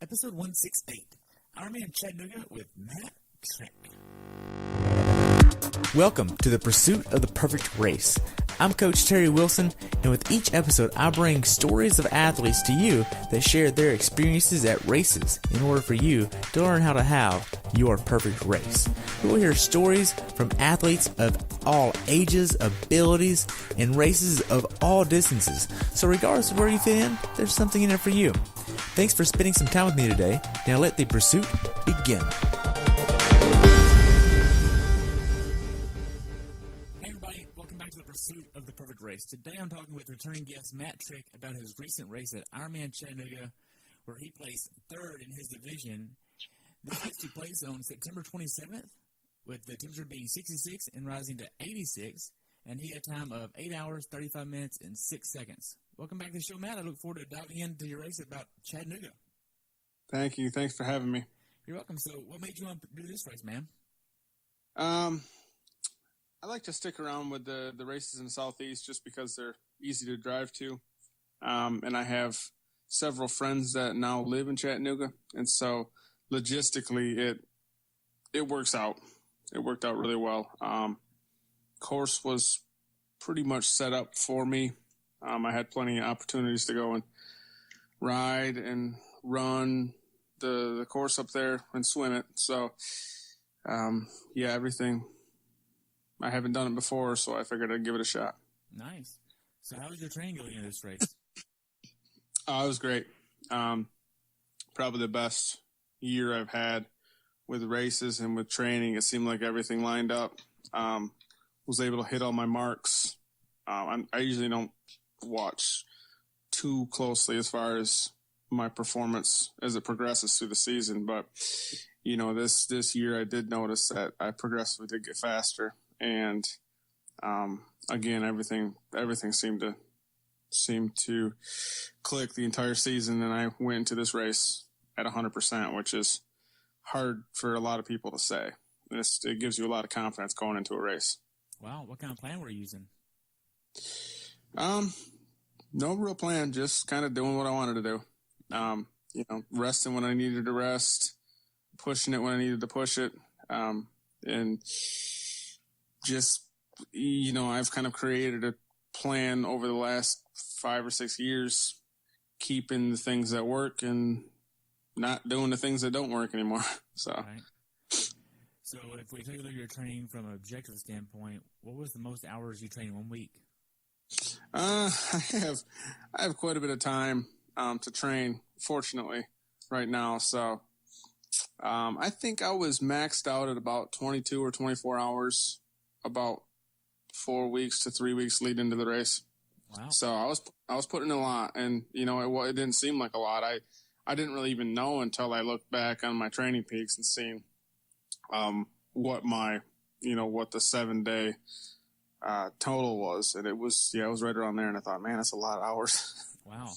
episode 168, IRONMAN Chattanooga with Matt, Triick. Welcome to the pursuit of the perfect race. I'm Coach Terry Wilson, and with each episode, I bring stories of athletes to you that share their experiences at races in order for you to learn how to have your perfect race. We will hear stories from athletes of all ages, abilities, and races of all distances. So regardless of where you fit in, there's something in it for you. Thanks for spending some time with me today. Now let the pursuit begin. Pursuit of the perfect race. Today I'm talking with returning guest Matt Triick about his recent race at IRONMAN Chattanooga, where he placed third in his division. This race took place on September 27th, with the temperature being 66 and rising to 86, and he had a time of 8 hours, 35 minutes, and 6 seconds. Welcome back to the show, Matt. I look forward to diving into your race about Chattanooga. Thank you. Thanks for having me. You're welcome. So what made you want to do this race, man? I like to stick around with the races in the Southeast just because they're easy to drive to. And I have several friends that now live in Chattanooga. And so logistically, it works out. It worked out really well. Course was pretty much set up for me. I had plenty of opportunities to go and ride and run the course up there and swim it. So, everything. I haven't done it before, so I figured I'd give it a shot. Nice. So how was your training going into this race? It was great. Probably the best year I've had with races and with training. It seemed like everything lined up. Was able to hit all my marks. I usually don't watch too closely as far as my performance as it progresses through the season, but this year I did notice that I progressively did get faster. And, again, everything seemed to click the entire season. And I went into this race at 100%, which is hard for a lot of people to say. It gives you a lot of confidence going into a race. Wow. What kind of plan were you using? No real plan, just kind of doing what I wanted to do. Resting when I needed to rest, pushing it when I needed to push it. And just, I've kind of created a plan over the last 5 or 6 years, keeping the things that work and not doing the things that don't work anymore. So, right. So if we take a look at your training from an objective standpoint, what was the most hours you trained in 1 week? I have quite a bit of time to train, fortunately, right now. So, I think I was maxed out at about 22 or 24 hours, about 4 weeks to 3 weeks leading into the race. Wow. So I was putting in a lot, and it didn't seem like a lot. I didn't really even know until I looked back on my training peaks and seen what my what the 7-day total was, and it was right around there. And I thought, man, that's a lot of hours. Wow.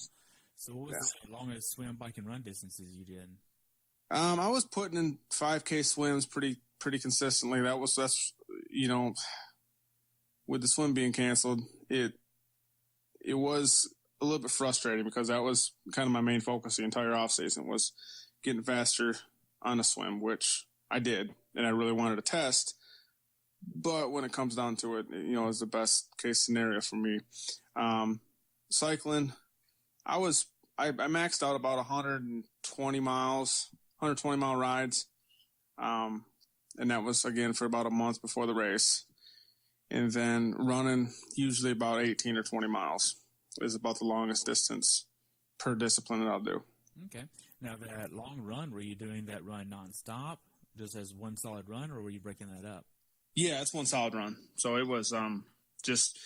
So what was the longest swim, bike, and run distances you did? I was putting in 5K swims pretty consistently. That's with the swim being canceled, it was a little bit frustrating because that was kind of my main focus the entire off season was getting faster on a swim, which I did, and I really wanted to test. But when it comes down to it, it's the best case scenario for me. Cycling, I maxed out about 120 mile rides. And that was again for about a month before the race. And then running usually about 18 or 20 miles is about the longest distance per discipline that I'll do. Okay. Now that long run, were you doing that run nonstop, just as one solid run, or were you breaking that up? Yeah, it's one solid run. So it was just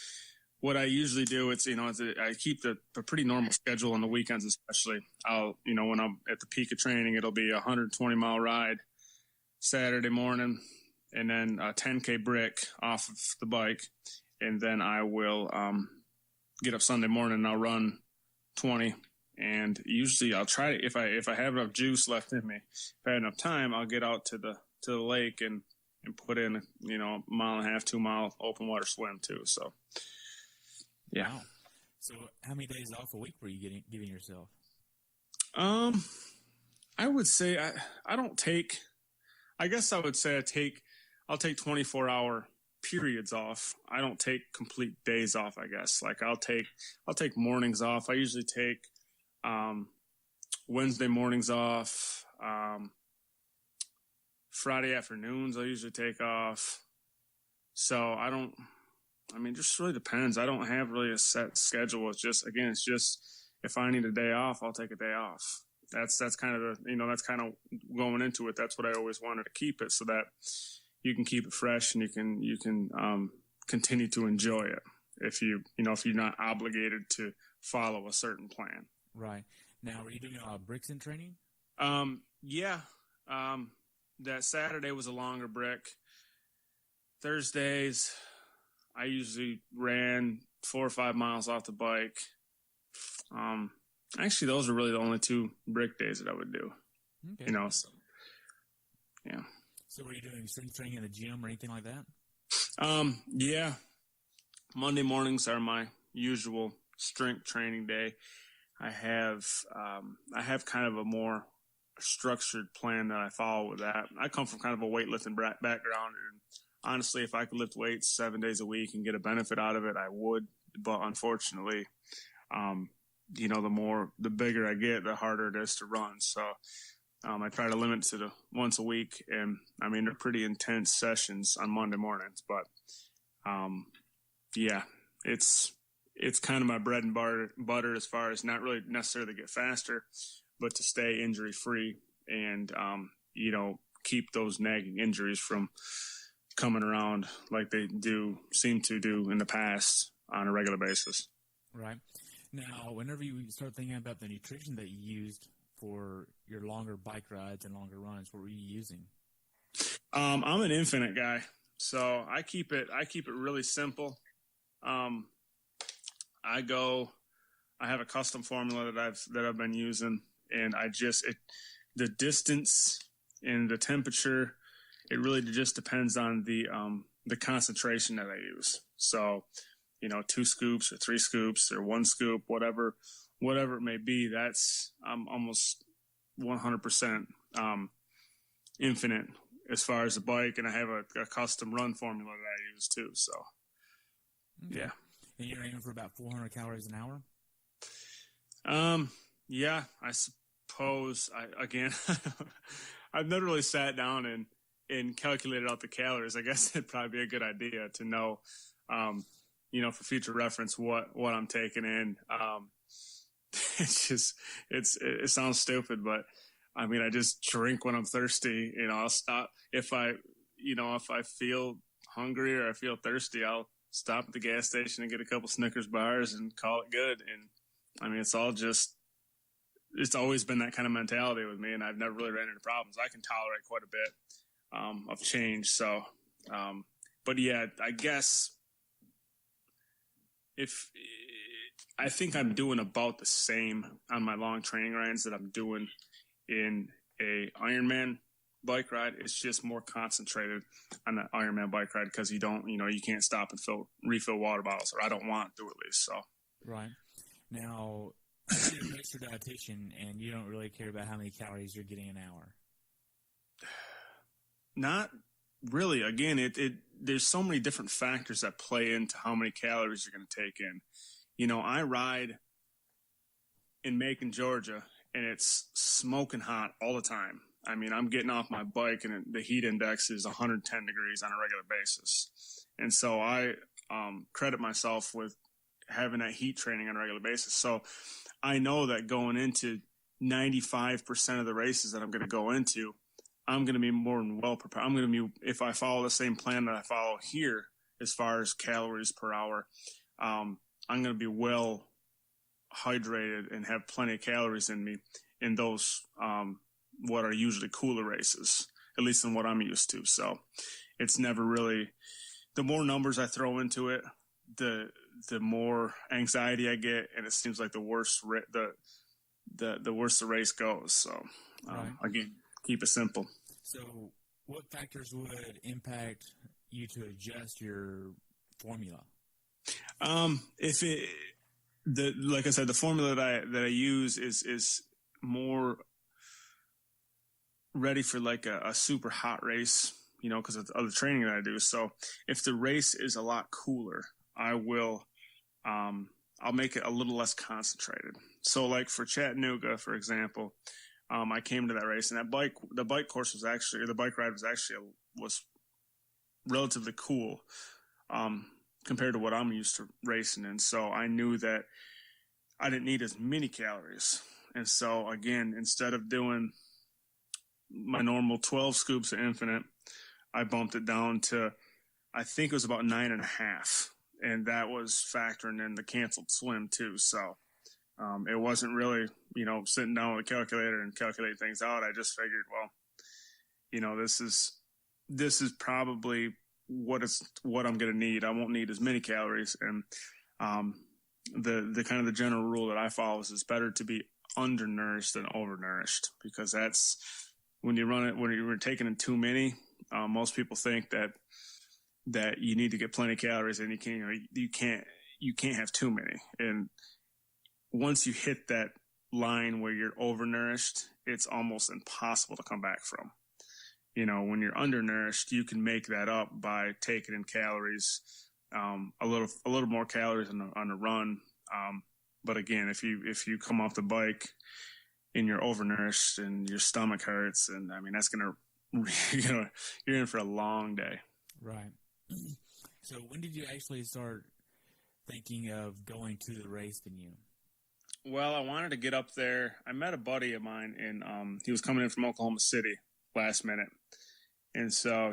what I usually do. I keep a pretty normal schedule on the weekends, especially. I'll when I'm at the peak of training, it'll be a 120 mile ride Saturday morning, and then a 10K brick off of the bike, and then I will get up Sunday morning and I'll run 20. And usually I'll try to, if I have enough juice left in me, if I have enough time, I'll get out to the lake and put in a 1.5 mile, 2 mile open water swim too. So yeah. Wow. So how many days off a week were you giving yourself? I I would say I don't take. I guess I would say I'll take 24-hour periods off. I don't take complete days off. I guess like I'll take mornings off. I usually take Wednesday mornings off. Friday afternoons I usually take off. So it just really depends. I don't have really a set schedule. It's just if I need a day off, I'll take a day off. That's kind of that's kind of going into it. That's what I always wanted to keep it so that you can keep it fresh and you can continue to enjoy it if you're not obligated to follow a certain plan. Right. Now, are you doing bricks in training? Yeah. That Saturday was a longer brick. Thursdays, I usually ran 4 or 5 miles off the bike. Actually, those are really the only 2 brick days that I would do. Okay. So, yeah. So were you doing strength training in the gym or anything like that? Yeah. Monday mornings are my usual strength training day. I have kind of a more structured plan that I follow with that. I come from kind of a weightlifting background, and honestly, if I could lift weights 7 days a week and get a benefit out of it, I would. But unfortunately, the bigger I get, the harder it is to run. So I try to limit to the once a week, and they're pretty intense sessions on Monday mornings. But yeah, it's kind of my bread and butter as far as not really necessarily get faster, but to stay injury free and keep those nagging injuries from coming around like they seem to do in the past on a regular basis. Right. Now, whenever you start thinking about the nutrition that you used for your longer bike rides and longer runs, what were you using? I'm an Infinite guy, so I keep it really simple. I have a custom formula that I've been using, and the distance and the temperature, it really just depends on the concentration that I use. So, 2 scoops or 3 scoops or 1 scoop, whatever it may be, that's I'm almost 100% Infinite as far as the bike, and I have a custom run formula that I use too. So, okay. Yeah. And you're aiming for about 400 calories an hour? Yeah, I suppose. I've never really sat down and calculated out the calories. I guess it'd probably be a good idea to know, for future reference, what I'm taking in. It sounds stupid, but I just drink when I'm thirsty. I'll stop if I feel hungry or I feel thirsty. I'll stop at the gas station and get a couple Snickers bars and call it good. And it's always been that kind of mentality with me, and I've never really ran into problems. I can tolerate quite a bit of change. So, but yeah, I guess I think I'm doing about the same on my long training rides that I'm doing in a Ironman bike ride. It's just more concentrated on the Ironman bike ride because you can't stop and refill water bottles, or I don't want to at least. So, right. Now, you're a registered dietitian, and you don't really care about how many calories you're getting an hour. Not really. Again, there's so many different factors that play into how many calories you're going to take in. I ride in Macon, Georgia, and it's smoking hot all the time. I'm getting off my bike, and the heat index is 110 degrees on a regular basis. And so I credit myself with having that heat training on a regular basis. So I know that going into 95% of the races that I'm going to go into, I'm going to be more than well prepared. I'm going to be, if I follow the same plan that I follow here, as far as calories per hour, I'm going to be well hydrated and have plenty of calories in me in those, what are usually cooler races, at least in what I'm used to. So it's never really, the more numbers I throw into it, the more anxiety I get, and it seems like the worse the worse the race goes. So right. Again, keep it simple. So what factors would impact you to adjust your formula? Like I said, the formula that I use is more ready for like a super hot race, because of the training that I do. So if the race is a lot cooler, I will, I'll make it a little less concentrated. So like for Chattanooga, for example, I came to that race, and the bike course was actually, the bike ride was relatively cool, compared to what I'm used to racing in. So I knew that I didn't need as many calories. And so again, instead of doing my normal 12 scoops of Infinite, I bumped it down to, I think it was about 9.5. And that was factoring in the canceled swim too. So, it wasn't really, sitting down with a calculator and calculating things out. I just figured, well, this is probably what I'm going to need. I won't need as many calories. And, the kind of the general rule that I follow is it's better to be undernourished than overnourished, because that's when you're taking in too many. Most people think that you need to get plenty of calories, and you can't have too many. And once you hit that line where you're overnourished, it's almost impossible to come back from. When you're undernourished, you can make that up by taking in calories, a little more calories on a run. But again, if you come off the bike and you're overnourished and your stomach hurts, and that's you're in for a long day. Right. So when did you actually start thinking of going to the race venue? Well, I wanted to get up there. I met a buddy of mine, and he was coming in from Oklahoma City last minute. And so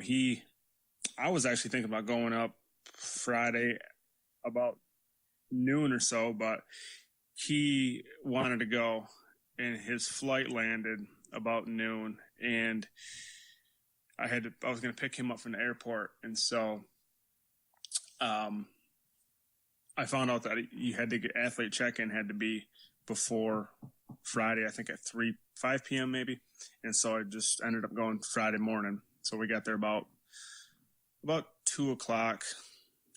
I was actually thinking about going up Friday about noon or so, but he wanted to go, and his flight landed about noon, and I was going to pick him up from the airport. And so, I found out that you had to get athlete check-in had to be before Friday, I think at 5 p.m. maybe. And so I just ended up going Friday morning. So we got there about 2:00,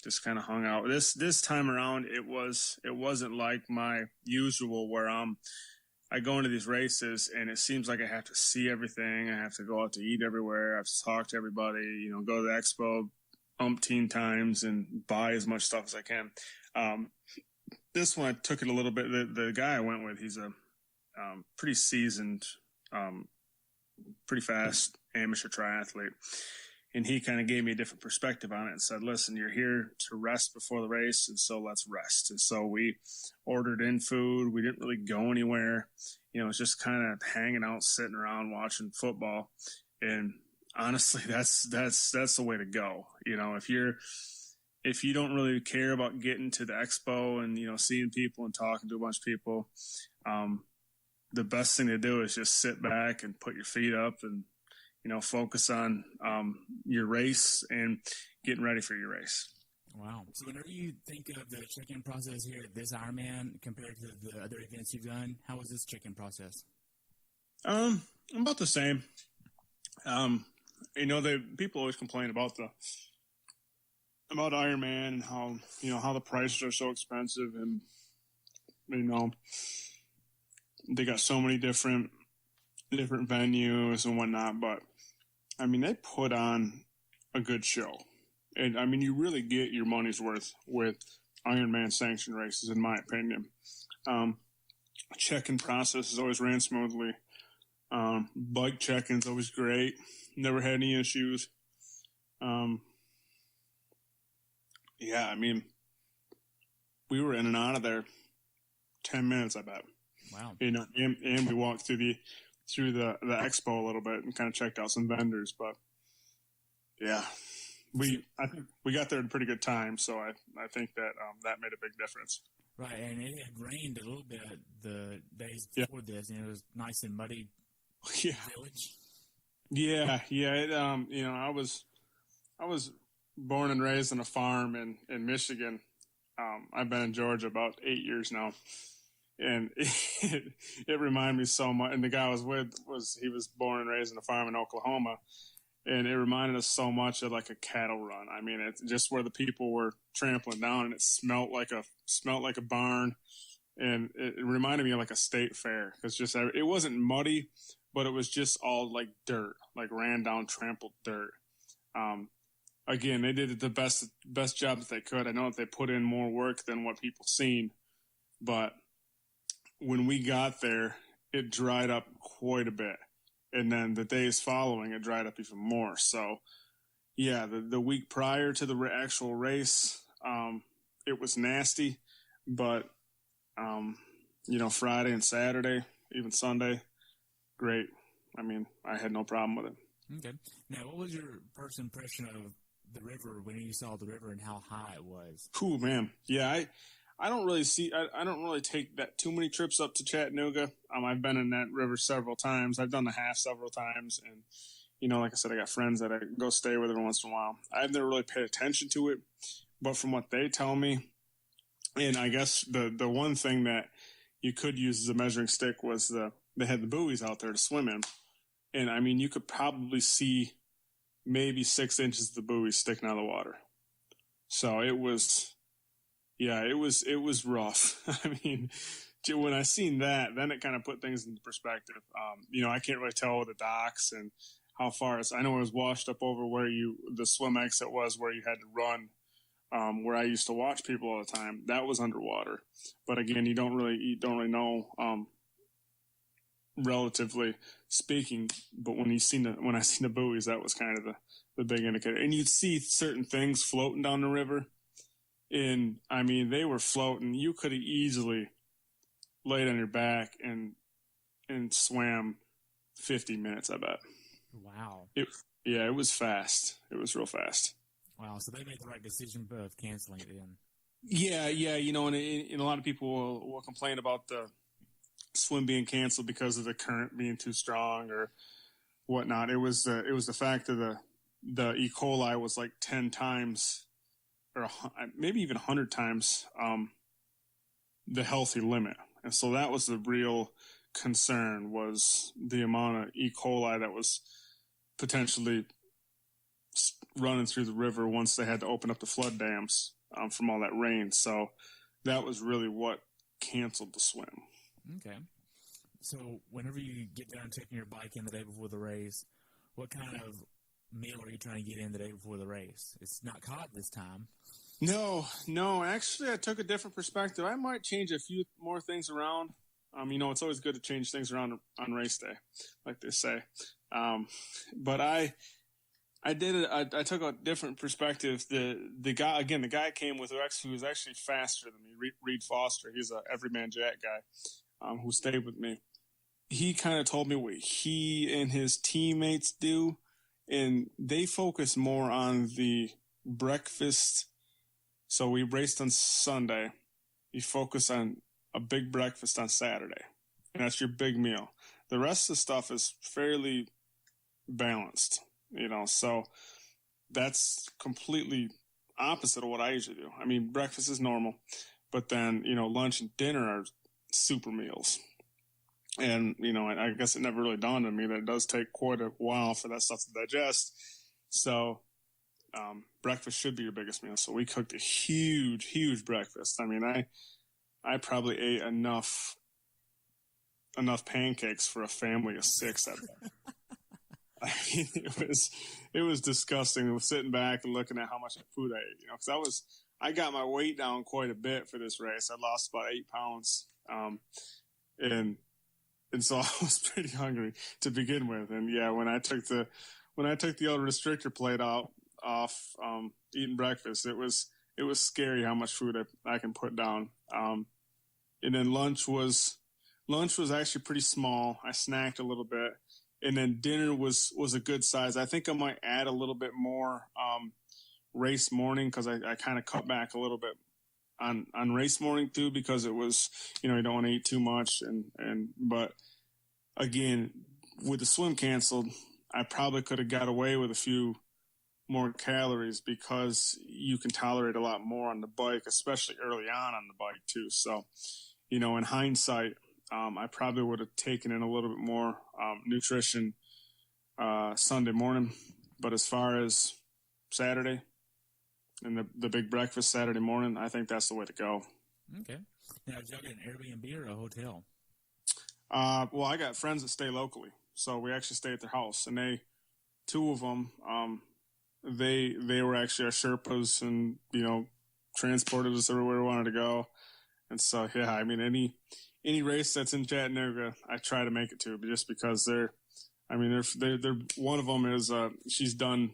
just kind of hung out. This time around, it wasn't like my usual where I go into these races and it seems like I have to see everything. I have to go out to eat everywhere. I have to talk to everybody, go to the expo umpteen times and buy as much stuff as I can. This one, I took it a little bit. The guy I went with, he's a pretty seasoned, pretty fast amateur triathlete. And he kind of gave me a different perspective on it and said, listen, you're here to rest before the race, and so let's rest. And so we ordered in food. We didn't really go anywhere. It was just kind of hanging out, sitting around, watching football. And honestly, that's the way to go. If you don't really care about getting to the expo and, seeing people and talking to a bunch of people, the best thing to do is just sit back and put your feet up and, focus on your race and getting ready for your race. Wow. So whenever you think of the check-in process here at this Ironman compared to the other events you've done, how was this check-in process? About the same. People always complain about Ironman and how the prices are so expensive, and they got so many different venues and whatnot, but they put on a good show. And you really get your money's worth with Ironman sanctioned races, in my opinion. Check-in process has always ran smoothly. Bike check-in's always great. Never had any issues. We were in and out of there 10 minutes, I bet. Wow. And we walked through the expo a little bit and kind of checked out some vendors, but yeah, I think we got there at a pretty good time. So I think that made a big difference. Right. And it had rained a little bit the days before this, and it was nice and muddy. Yeah. Village. Yeah. I was born and raised on a farm in Michigan. I've been in Georgia about 8 years now. And it reminded me so much. And the guy I was with he was born and raised on a farm in Oklahoma. And it reminded us so much of like a cattle run. It's just where the people were trampling down, and it smelled like a barn. And it reminded me of like a state fair. It's just, it wasn't muddy, but it was just all like dirt, like ran down, trampled dirt. Again, they did the best job that they could. I know that they put in more work than what people seen, but when we got there, it dried up quite a bit. And then the days following, it dried up even more. So, yeah, the week prior to the actual race, it was nasty. But, Friday and Saturday, even Sunday, great. I mean, I had no problem with it. Okay. Now, what was your first impression of the river when you saw the river and how high it was? Cool, man. Yeah, I don't really take that too many trips up to Chattanooga. I've been in that river several times. I've done the half several times. And, like I said, I got friends that I go stay with every once in a while. I've never really paid attention to it. But from what they tell me, and I guess the one thing that you could use as a measuring stick was they had the buoys out there to swim in. And, I mean, you could probably see maybe 6 inches of the buoy sticking out of the water. So it was rough. I mean, when I seen that, then it kind of put things into perspective. I can't really tell the docks and how far I know it was washed up over where the swim exit was, where you had to run, where I used to watch people all the time. That was underwater. But again, you don't really know, relatively speaking. But when I seen the buoys, that was kind of the big indicator. And you'd see certain things floating down the river. And I mean, they were floating. You could have easily laid on your back and swam 50 minutes, I bet. Wow. It was fast. It was real fast. Wow. So they made the right decision of canceling it then. Yeah. And a lot of people will complain about the swim being canceled because of the current being too strong or whatnot. It was the fact that the E. coli was like 10 times or maybe even 100 times the healthy limit. And so that was the real concern, was the amount of E. coli that was potentially running through the river once they had to open up the flood dams from all that rain. So that was really what canceled the swim. Okay. So whenever you get down taking your bike in the day before the race, what kind of meal are you trying to get in the day before the race? It's not cod this time. No. Actually, I took a different perspective. I might change a few more things around. It's always good to change things around on race day, like they say. But I did it. I took a different perspective. The guy came with Rex, who was actually faster than me. Reed Foster. He's a Everyman Jack guy, who stayed with me. He kind of told me what he and his teammates do, and they focus more on the breakfast. So we raced on Sunday. You focus on a big breakfast on Saturday, and that's your big meal. The rest of the stuff is fairly balanced, so that's completely opposite of what I usually do. I mean, breakfast is normal, but then, lunch and dinner are super meals. And, I guess it never really dawned on me that it does take quite a while for that stuff to digest. So, breakfast should be your biggest meal. So we cooked a huge breakfast. I mean, I probably ate enough pancakes for a family of 6 that day. I mean, it was disgusting. I was sitting back and looking at how much food I ate, because I got my weight down quite a bit for this race. I lost about 8 pounds. And so I was pretty hungry to begin with. And yeah, when I took the old restrictor plate off eating breakfast, it was scary how much food I can put down. And then lunch was actually pretty small. I snacked a little bit. And then dinner was a good size. I think I might add a little bit more race morning, because I kind of cut back a little bit on race morning too, because it was, you don't want to eat too much. But again, with the swim canceled, I probably could have got away with a few more calories, because you can tolerate a lot more on the bike, especially early on the bike too. So, in hindsight, I probably would have taken in a little bit more nutrition Sunday morning. But as far as Saturday and the big breakfast Saturday morning, I think that's the way to go. Okay. Now, did y'all get an Airbnb or a hotel? Well, I got friends that stay locally. So we actually stayed at their house, and two of them, they were actually our Sherpas and, transported us everywhere we wanted to go. And so, yeah, I mean, any race that's in Chattanooga, I try to make it to, just because they're one of them is, she's done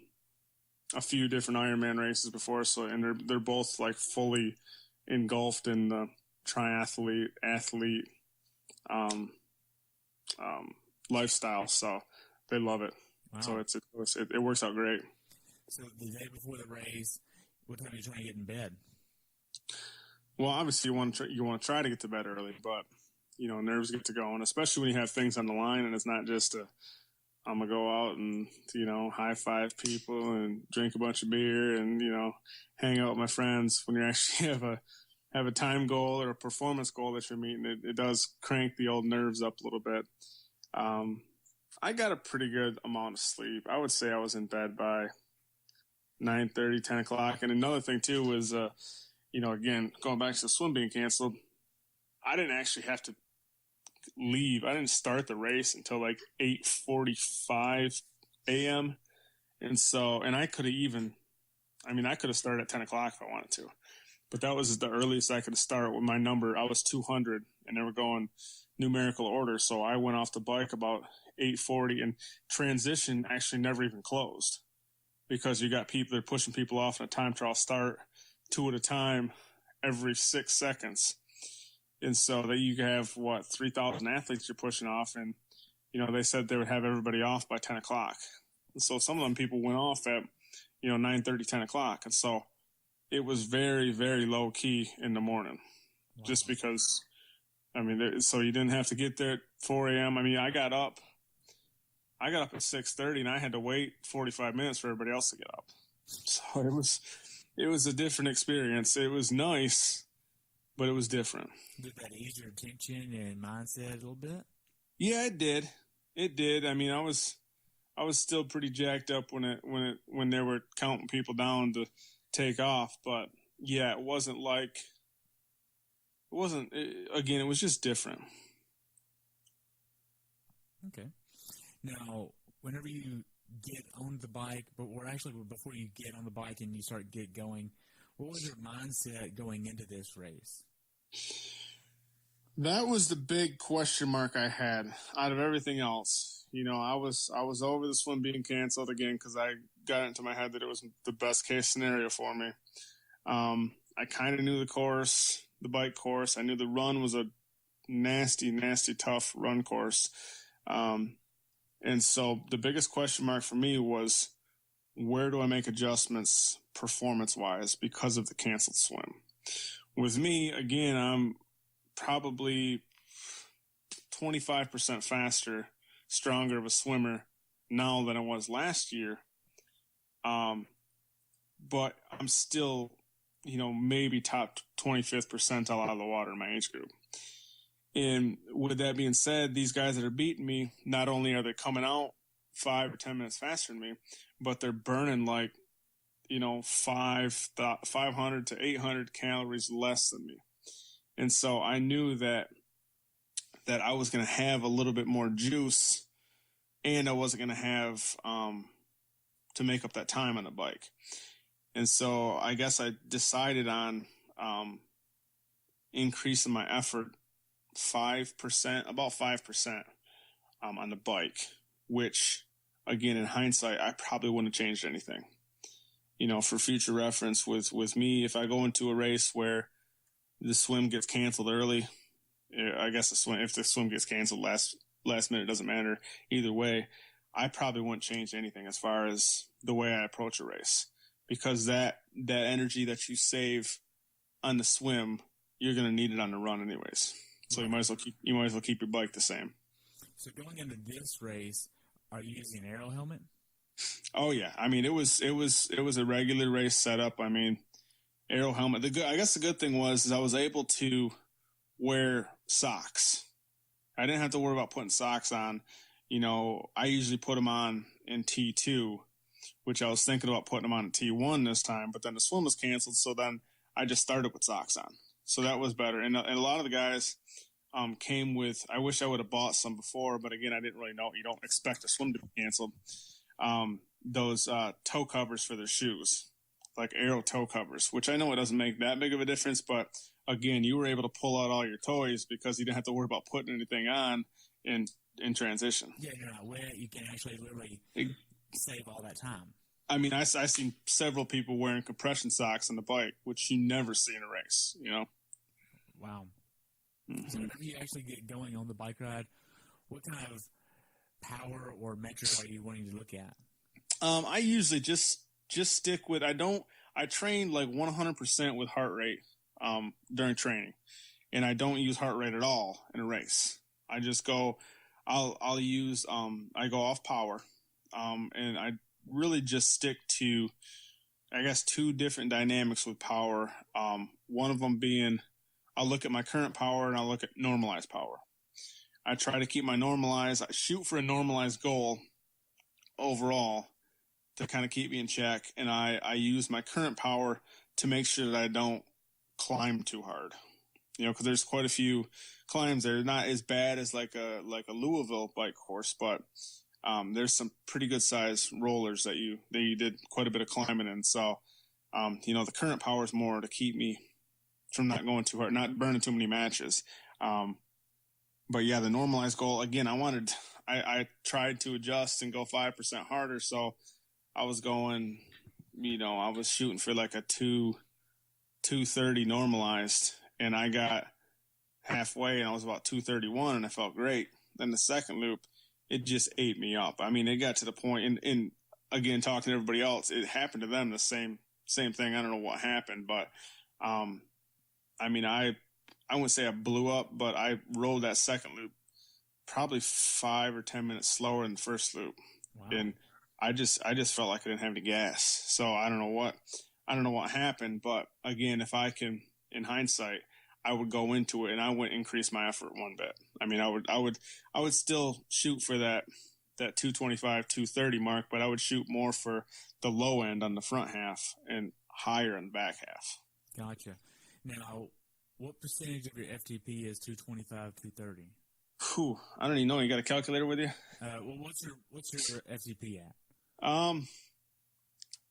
a few different Ironman races before. So, and they're both like fully engulfed in the triathlete, athlete, lifestyle. So they love it. Wow. So it works out great. So the day before the race, what time are you trying to get in bed? Well, obviously you want to try to get to bed early, but nerves get to going, especially when you have things on the line and it's not just I'm gonna go out and high five people and drink a bunch of beer and hang out with my friends. When you actually have a time goal or a performance goal that you're meeting, it does crank the old nerves up a little bit. I got a pretty good amount of sleep. I would say I was in bed by 9:30, 10 o'clock. And another thing too was, again, going back to the swim being canceled, I didn't actually have to leave. I didn't start the race until like 8:45 a.m. And I could have started at 10 o'clock if I wanted to, but that was the earliest I could start with my number. I was 200 and they were going numerical order. So I went off the bike about 8:40, and transition actually never even closed, because you got people, they're pushing people off in a time trial start 2 at a time every 6 seconds. And so that you have 3,000 athletes you're pushing off. And, they said they would have everybody off by 10 o'clock. And so some of them people went off at, 9:30, 10 o'clock. And so it was very, very low key in the morning. Wow. Just because, so you didn't have to get there at 4 a.m. I got up at 6:30 and I had to wait 45 minutes for everybody else to get up. So it was a different experience. It was nice, but it was different. Did that ease your tension and mindset a little bit? Yeah, it did. It did. I was still pretty jacked up when they were counting people down to take off, but yeah, it was just different. Okay. Now, whenever you get on the bike, before you get on the bike and you get going, what was your mindset going into this race? That was the big question mark I had out of everything else. I was over the swim being canceled again, because I got into my head that it was the best case scenario for me. I kind of knew the bike course. I knew the run was a nasty, nasty, tough run course. And so the biggest question mark for me was, where do I make adjustments performance-wise because of the canceled swim? With me, again, I'm probably 25% faster, stronger of a swimmer now than I was last year. But I'm still, maybe top 25th percentile out of the water in my age group. And with that being said, these guys that are beating me, not only are they coming out 5 or 10 minutes faster than me, but they're burning 500 to 800 calories less than me. And so I knew that I was going to have a little bit more juice, and I wasn't going to have to make up that time on the bike. And so I guess I decided on increasing my effort 5%, about 5% on the bike, which, again, in hindsight, I probably wouldn't have changed anything. For future reference, with me, if I go into a race where the swim gets canceled early, I guess if the swim gets canceled last minute, doesn't matter. Either way, I probably wouldn't change anything as far as the way I approach a race, because that energy that you save on the swim, you're going to need it on the run anyways. So you might as well keep your bike the same. So going into this race, are you using an aero helmet? Oh yeah. It was a regular race setup. Aero helmet. I guess the good thing was I was able to wear socks. I didn't have to worry about putting socks on. I usually put them on in T2, which I was thinking about putting them on in T1 this time, but then the swim was canceled. So then I just started with socks on. So that was better. And a lot of the guys, came with, I wish I would have bought some before, but again, I didn't really know. You don't expect a swim to be canceled. Those toe covers for their shoes, like Aero toe covers, which I know it doesn't make that big of a difference, but again, you were able to pull out all your toys because you didn't have to worry about putting anything on in transition. Yeah, you're not wet. You can actually literally save all that time. I mean, I've seen several people wearing compression socks on the bike, which you never see in a race, you know? Wow. Mm-hmm. So whenever you actually get going on the bike ride, what kind of power or metric are you wanting to look at? I usually just stick with, I train like 100% with heart rate during training, and I don't use heart rate at all in a race. I just go, I'll use, I go off power, and I really just stick to, I guess, two different dynamics with power. One of them being, I'll look at my current power and I'll look at normalized power. I try to keep my normalized, I shoot for a normalized goal overall to kind of keep me in check. And I use my current power to make sure that I don't climb too hard, you know, because there's quite a few climbs that are not as bad as like a Louisville bike course, but there's some pretty good size rollers that you did quite a bit of climbing in. So, you know, the current power is more to keep me from not going too hard, not burning too many matches. But yeah, the normalized goal, again, I tried to adjust and go 5% harder. So I was going, you know, I was shooting for like a 230 normalized, and I got halfway and I was about 231 and I felt great. Then the second loop, it just ate me up. I mean, it got to the point, and again, talking to everybody else, it happened to them the same thing. I don't know what happened, but I mean, I wouldn't say I blew up, but I rolled that second loop probably 5 or 10 minutes slower than the first loop. Wow. And I just felt like I didn't have any gas. So I don't know what happened, but again, if I can, in hindsight, I would go into it and I wouldn't increase my effort one bit. I mean, I would still shoot for that 225, 230 mark, but I would shoot more for the low end on the front half and higher on the back half. Gotcha. Now, what percentage of your FTP is 225, 230? Whew, I don't even know. You got a calculator with you? Well, what's your FTP at?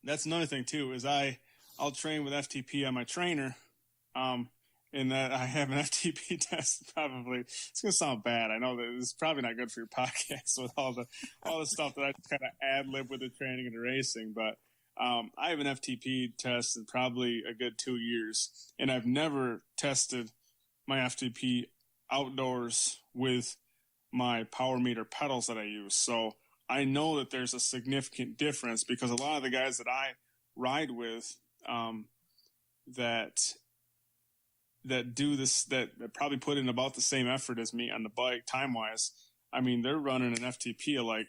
That's another thing too, is I'll train with FTP on my trainer, in that I have an FTP test. Probably it's gonna sound bad. I know that it's probably not good for your podcast with all the stuff that I kind of ad lib with the training and the racing, but I have an FTP test in probably a good 2 years, and I've never tested my FTP outdoors with my power meter pedals that I use. So I know that there's a significant difference, because a lot of the guys that I ride with that do this, that probably put in about the same effort as me on the bike time wise, I mean, they're running an FTP of like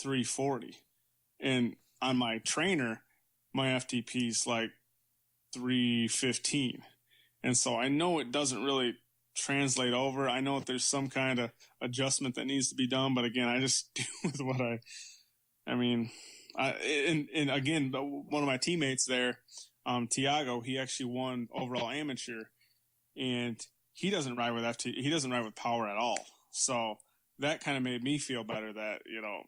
340, and on my trainer, my FTP is like 315. And so I know it doesn't really translate over. I know that there's some kind of adjustment that needs to be done, but again, I just do with what and again, one of my teammates there, Tiago, he actually won overall amateur, and he doesn't ride with he doesn't ride with power at all. So that kind of made me feel better that, you know,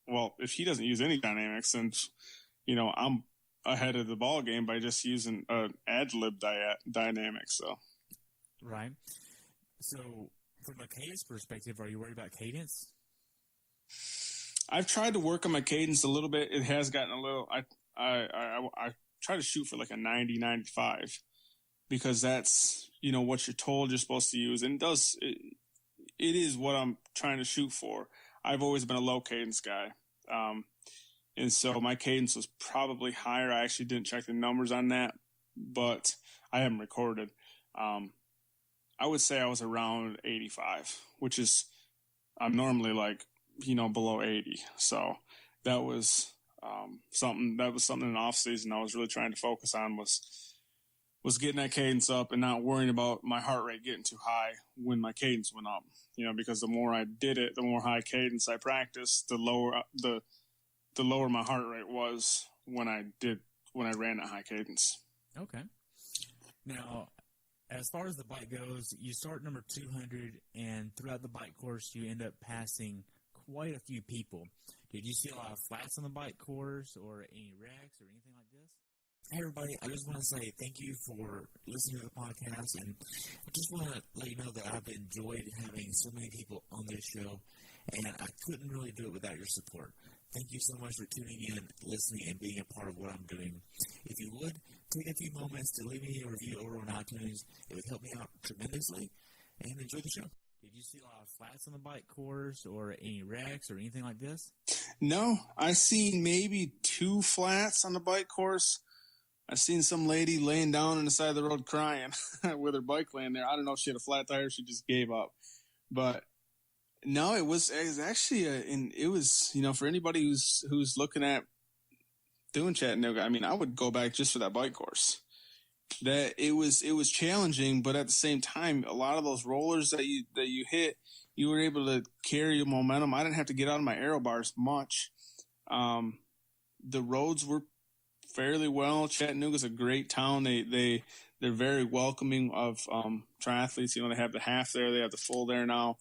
well, if he doesn't use any dynamics, then, you know, I'm ahead of the ball game by just using an ad lib dynamic. So, right. So, from a cadence perspective, are you worried about cadence? I've tried to work on my cadence a little bit. It has gotten a little. I try to shoot for like a 90, 95, because that's, you know, what you're told you're supposed to use, and it is what I'm trying to shoot for. I've always been a low cadence guy. And so my cadence was probably higher. I actually didn't check the numbers on that, but I haven't recorded. I would say I was around 85, which is, I'm normally like, you know, below 80. So that was something in the off season I was really trying to focus on, was getting that cadence up and not worrying about my heart rate getting too high when my cadence went up, you know, because the more I did it, the more high cadence I practiced, the lower my heart rate was when I ran at high cadence. Okay. Now, as far as the bike goes, you start number 200, and throughout the bike course, you end up passing quite a few people. Did you see a lot of flats on the bike course or any wrecks or anything like this? Hey, everybody, I just want to say thank you for listening to the podcast, and I just want to let you know that I've enjoyed having so many people on this show, and I couldn't really do it without your support. Thank you so much for tuning in, listening, and being a part of what I'm doing. If you would, take a few moments to leave me a review over on iTunes. It would help me out tremendously, and enjoy the show. Did you see a lot of flats on the bike course or any wrecks or anything like this? No, I seen maybe 2 flats on the bike course. I seen some lady laying down on the side of the road crying with her bike laying there. I don't know if she had a flat tire or she just gave up. But no, it was actually it was, for anybody who's looking at doing Chattanooga, I mean, I would go back just for that bike course. That it was challenging, but at the same time, a lot of those rollers that you hit, you were able to carry your momentum. I didn't have to get out of my aero bars much. The roads were fairly well. Chattanooga's a great town. They're very welcoming of triathletes. They have the half there, they have the full there now.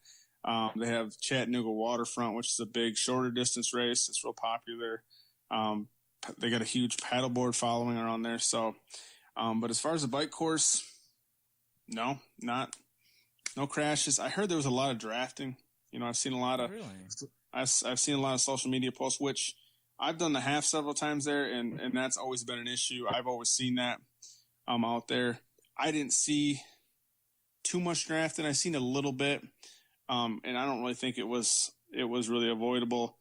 They have Chattanooga Waterfront, which is a big shorter distance race. It's real popular. They got a huge paddleboard following around there. So, but as far as the bike course, no crashes. I heard there was a lot of drafting. I've seen a lot of. Really? I've seen a lot of social media posts, which I've done the half several times there, and that's always been an issue. I've always seen that out there. I didn't see too much drafting. I seen a little bit, and I don't really think it was really avoidable.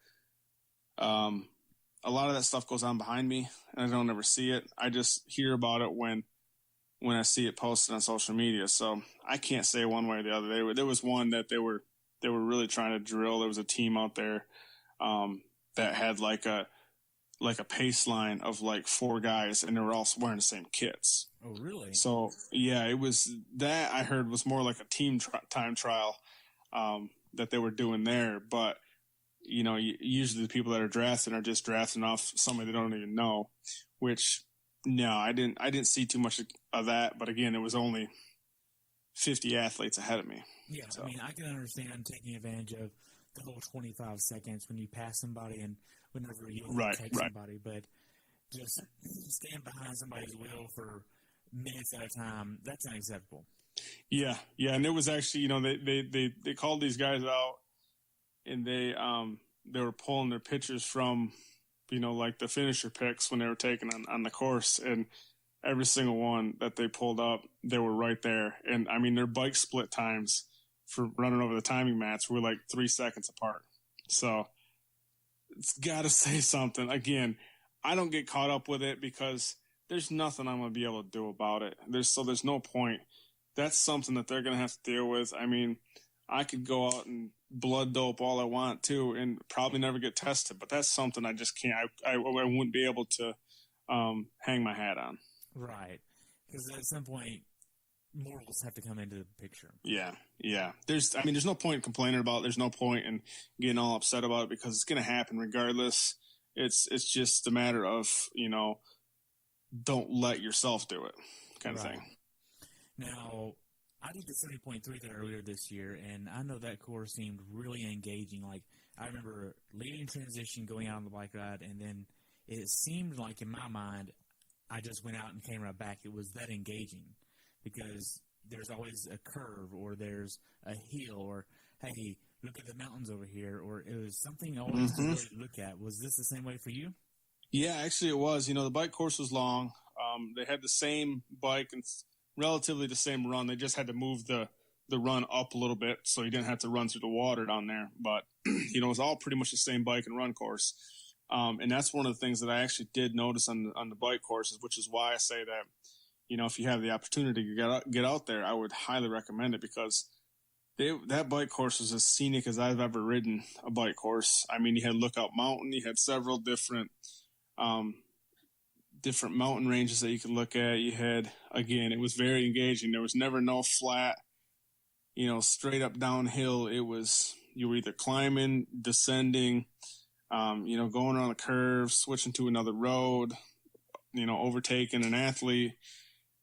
A lot of that stuff goes on behind me, and I don't ever see it. I just hear about it when I see it posted on social media. So I can't say one way or the other. There was one that they were really trying to drill. There was a team out there that had like a pace line of like 4 guys, and they were all wearing the same kits. Oh, really? So yeah, it was that I heard was more like a team time trial that they were doing there. But usually the people that are drafting are just drafting off somebody they don't even know. Which no, I didn't see too much of that. But again, it was only 50 athletes ahead of me. Yeah, so. I mean, I can understand taking advantage of the whole 25 seconds when you pass somebody and whenever you take somebody, but just stand behind somebody's wheel for minutes at a time, that's unacceptable. Yeah, and it was actually, they called these guys out, and they were pulling their pictures from, like the finisher picks when they were taken on the course, and every single one that they pulled up, they were right there. And I mean, their bike split times for running over the timing mats were like 3 seconds apart. So it's got to say something. Again, I don't get caught up with it because there's nothing I'm going to be able to do about it. There's no point. That's something that they're going to have to deal with. I mean, I could go out and blood dope all I want to and probably never get tested, but that's something I just can't. I wouldn't be able to hang my hat on. Right. Because at some point, morals have to come into the picture. Yeah. There's no point in complaining about it. There's no point in getting all upset about it because it's going to happen regardless. It's just a matter of, don't let yourself do it kind of thing. Now, I did the 70.3 earlier this year, and I know that course seemed really engaging. Like, I remember leading transition, going out on the bike ride, and then it seemed like in my mind, I just went out and came right back. It was that engaging because there's always a curve or there's a hill or, hey, look at the mountains over here, or it was something always to really look at. Was this the same way for you? Yeah, actually it was. The bike course was long. They had the same bike and relatively the same run. They just had to move the run up a little bit so you didn't have to run through the water down there. But, it was all pretty much the same bike and run course. And that's one of the things that I actually did notice on the bike courses, which is why I say that, if you have the opportunity to get out there, I would highly recommend it because that bike course was as scenic as I've ever ridden a bike course. I mean, you had Lookout Mountain, you had several different mountain ranges that you could look at. You had, again, it was very engaging. There was never no flat, straight up downhill. It was, you were either climbing, descending, going around a curve, switching to another road, overtaking an athlete.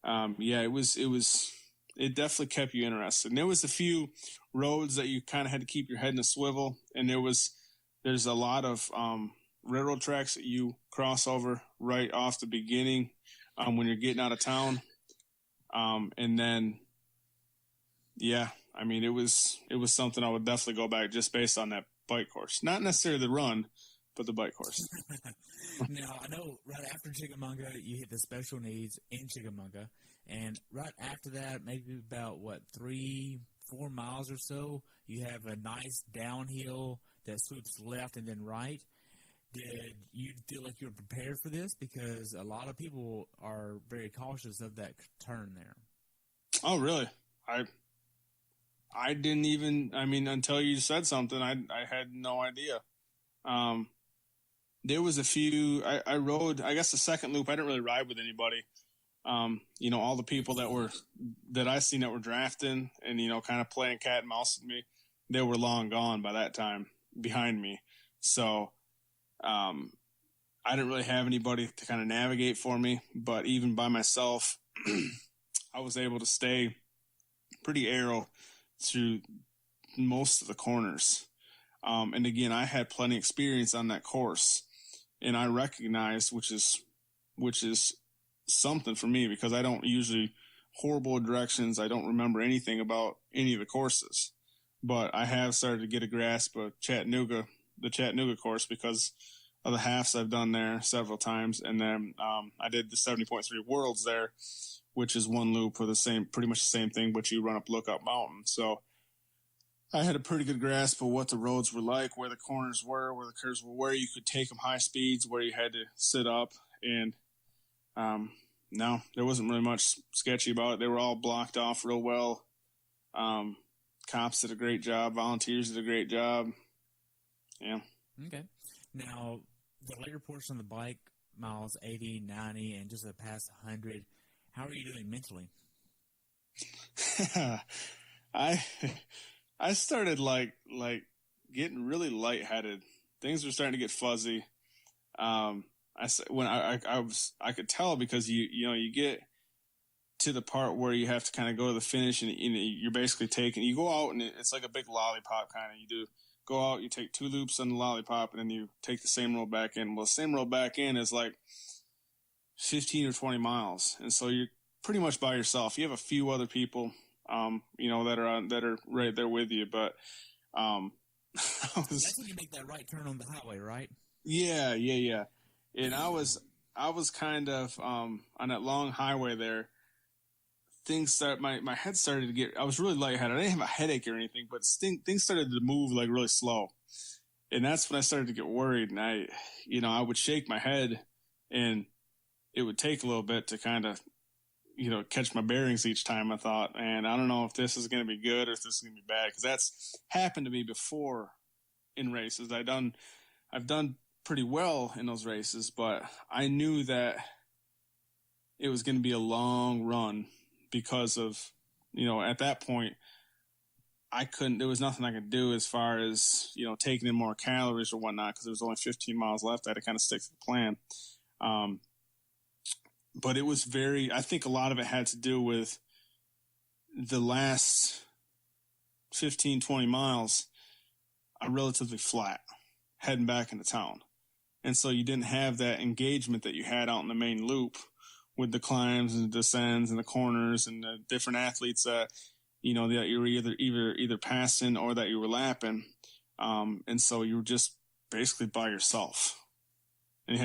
It was it definitely kept you interested. And there was a few roads that you kind of had to keep your head in a swivel, and there's a lot of railroad tracks that you cross over right off the beginning when you're getting out of town, and then I mean, it was something I would definitely go back just based on that bike course, not necessarily the run, but the bike course. Now, I know right after Chickamauga, you hit the special needs in Chickamauga. And right after that, maybe about, 3-4 miles or so, you have a nice downhill that swoops left and then right. Did you feel like you were prepared for this? Because a lot of people are very cautious of that turn there. Oh, really? I didn't even, until you said something, I had no idea. There was a few, I rode, I guess the second loop, I didn't really ride with anybody. All the people that I seen that were drafting and, kind of playing cat and mouse with me, they were long gone by that time behind me. So, I didn't really have anybody to kind of navigate for me, but even by myself, I was able to stay pretty aero through most of the corners. And again, I had plenty of experience on that course, and I recognized, which is something for me, because I don't usually horrible directions. I don't remember anything about any of the courses, but I have started to get a grasp of the Chattanooga course, because of the halves I've done there several times. And then, I did the 70.3 Worlds there, which is one loop for pretty much the same thing, but you run up Lookout Mountain. So I had a pretty good grasp of what the roads were like, where the corners were, where the curves were, where you could take them high speeds, where you had to sit up. And no, there wasn't really much sketchy about it. They were all blocked off real well. Cops did a great job. Volunteers did a great job. Yeah. Okay. Now, the later portion of the bike, miles 80, 90, and just the past 100, how are you doing mentally? I started like getting really lightheaded. Things were starting to get fuzzy. I could tell, because you get to the part where you have to kind of go to the finish, and you're basically you go out, and it's like a big lollipop kind of. You do go out, you take 2 loops on the lollipop, and then you take the same road back in. Well, the same road back in is like 15 or 20 miles, and so you're pretty much by yourself. You have a few other people, that are right there with you, but that's when you make that right turn on the highway, right? Yeah. And I was kind of on that long highway there. My head started to get. I was really lightheaded. I didn't have a headache or anything, but things started to move like really slow, and that's when I started to get worried. And I would shake my head, and it would take a little bit to kind of, catch my bearings each time. I thought, man, I don't know if this is going to be good or if this is going to be bad, because that's happened to me before in races. I've done pretty well in those races, but I knew that it was going to be a long run, because of, at that point, there was nothing I could do as far as, taking in more calories or whatnot, because there was only 15 miles left. I had to kind of stick to the plan. But it was I think a lot of it had to do with the last 15, 20 miles are relatively flat heading back into town. And so you didn't have that engagement that you had out in the main loop with the climbs and the descends and the corners and the different athletes that, that you were either passing or that you were lapping. And so you were just basically by yourself, and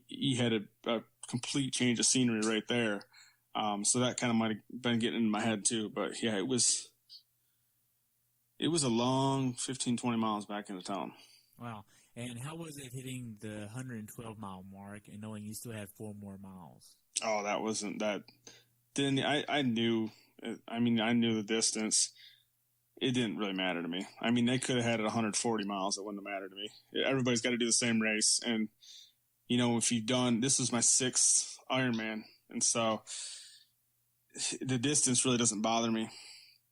you had a complete change of scenery right there. So that kind of might have been getting in my head too, but yeah, it was a long 15, 20 miles back into town. Wow. And how was it hitting the 112-mile mark and knowing you still had 4 more miles? Oh, that wasn't that. Then I knew. I knew the distance. It didn't really matter to me. They could have had it 140 miles. It wouldn't have mattered to me. Everybody's got to do the same race. And, if you've this is my 6th Ironman. And so the distance really doesn't bother me.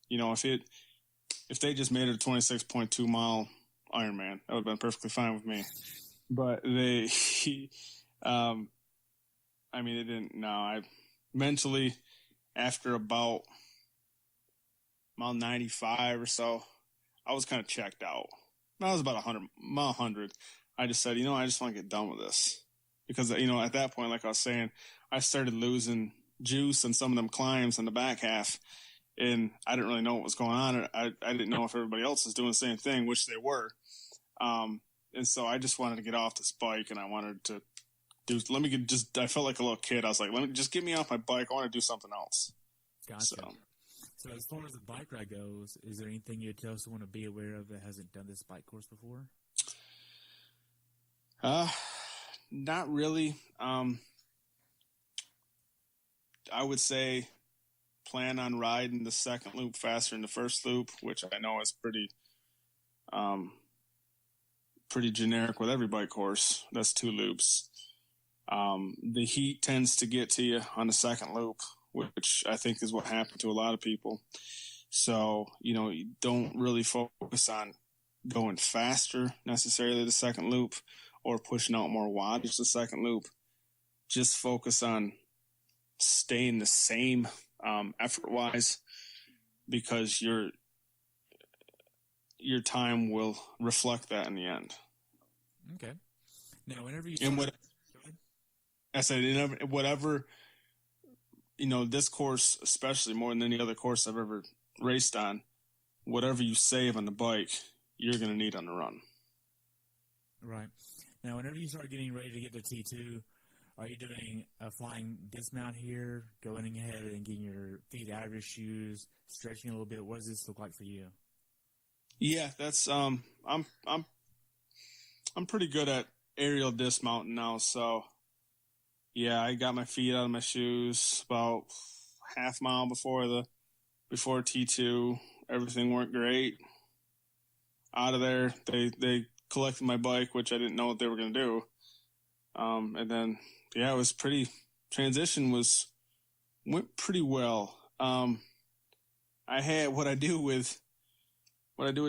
If they just made it a 26.2 mile Ironman, that would have been perfectly fine with me. But they, it didn't. No, I mentally, after about mile 95 or so, I was kind of checked out. I was about mile 100. I just said, I just want to get done with this. Because, at that point, like I was saying, I started losing juice in some of them climbs in the back half. And I didn't really know what was going on. I didn't know if everybody else was doing the same thing, which they were. And so I just wanted to get off this bike, and I wanted to I felt like a little kid. I was like, just get me off my bike. I want to do something else. Gotcha. So as far as the bike ride goes, is there anything you'd tell someone to be aware of that hasn't done this bike course before? Not really. I would say plan on riding the second loop faster than the first loop, which I know is pretty generic with every bike course. That's 2 loops. The heat tends to get to you on the second loop, which I think is what happened to a lot of people. So, you don't really focus on going faster necessarily the second loop or pushing out more wattage the second loop. Just focus on staying the same effort-wise, because your time will reflect that in the end. Okay. Now, whenever you I said, whatever, this course, especially more than any other course I've ever raced on, whatever you save on the bike, you're going to need on the run. Right. Now, whenever you start getting ready to get to T2, are you doing a flying dismount here, going ahead and getting your feet out of your shoes, stretching a little bit? What does this look like for you? Yeah, that's I'm pretty good at aerial dismounting now, so yeah, I got my feet out of my shoes about half mile before T2. Everything worked great. Out of there, they collected my bike, which I didn't know what they were going to do. And then, it was transition went pretty well. I had what I do with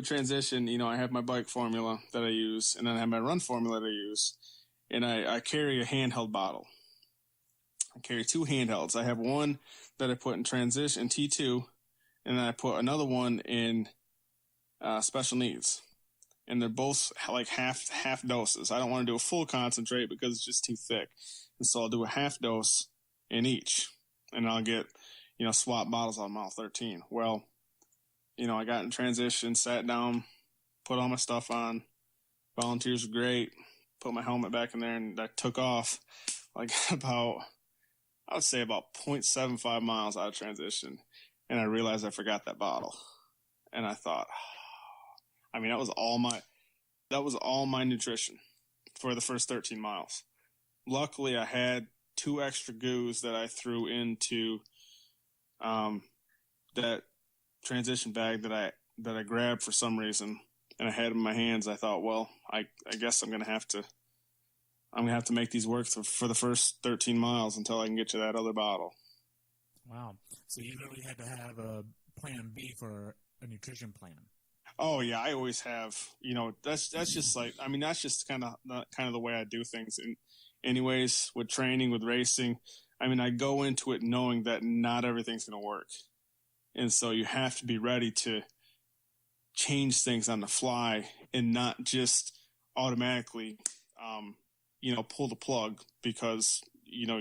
transition, I have my bike formula that I use, and then I have my run formula that I use, and I carry a handheld bottle. I carry 2 handhelds. I have one that I put in transition T2, and then I put another one in special needs. And they're both like half doses. I don't want to do a full concentrate because it's just too thick. And so I'll do a half dose in each, and I'll get, swap bottles on mile 13. Well, I got in transition, sat down, put all my stuff on. Volunteers were great. Put my helmet back in there, and I took off like I would say about 0.75 miles out of transition. And I realized I forgot that bottle. And I thought, that was all my nutrition for the first 13 miles. Luckily, I had 2 extra goos that I threw into that transition bag that I grabbed for some reason, and I had them in my hands. I thought, well, I guess I'm gonna have to make these work for the first 13 miles until I can get to that other bottle. Wow! So you really had to have a plan B for a nutrition plan. Oh yeah, I always have. That's just like, that's just kind of the way I do things. And anyways, with training, with racing, I go into it knowing that not everything's going to work, and so you have to be ready to change things on the fly and not just automatically, pull the plug because your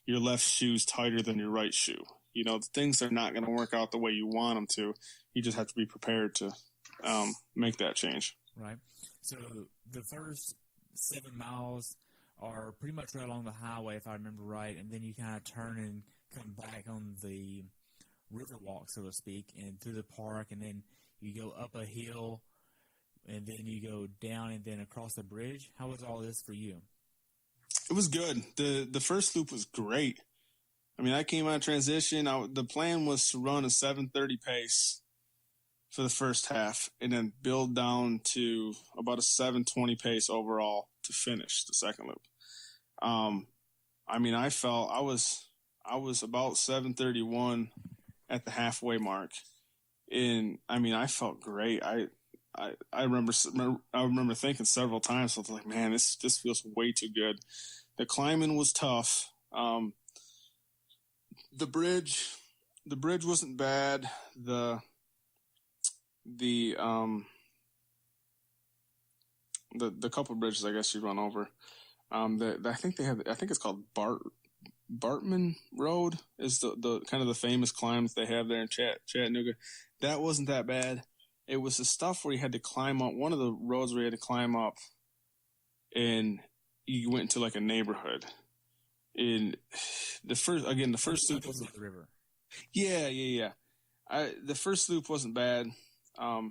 left shoe's tighter than your right shoe. Things are not going to work out the way you want them to. You just have to be prepared to make that change. Right. So the first 7 miles are pretty much right along the highway, if I remember right, and then you kind of turn and come back on the river walk, so to speak, and through the park, and then you go up a hill, and then you go down and then across the bridge. How was all this for you? It was good. The first loop was great. I came out of transition. The plan was to run a 7:30 pace for the first half and then build down to about a 7:20 pace overall to finish the second loop. I felt I was about 7:31 at the halfway mark, and I felt great. I remember thinking several times, I was like, man, this feels way too good. The climbing was tough. The bridge wasn't bad. The the couple bridges, I guess you run over. I think it's called Bartman Road is the kind of the famous climbs they have there in Chattanooga. That wasn't that bad. It was the stuff where you had to climb up one of the roads where you had to climb up, and you went into like a neighborhood. In the first loop was the river. Yeah. The first loop wasn't bad. I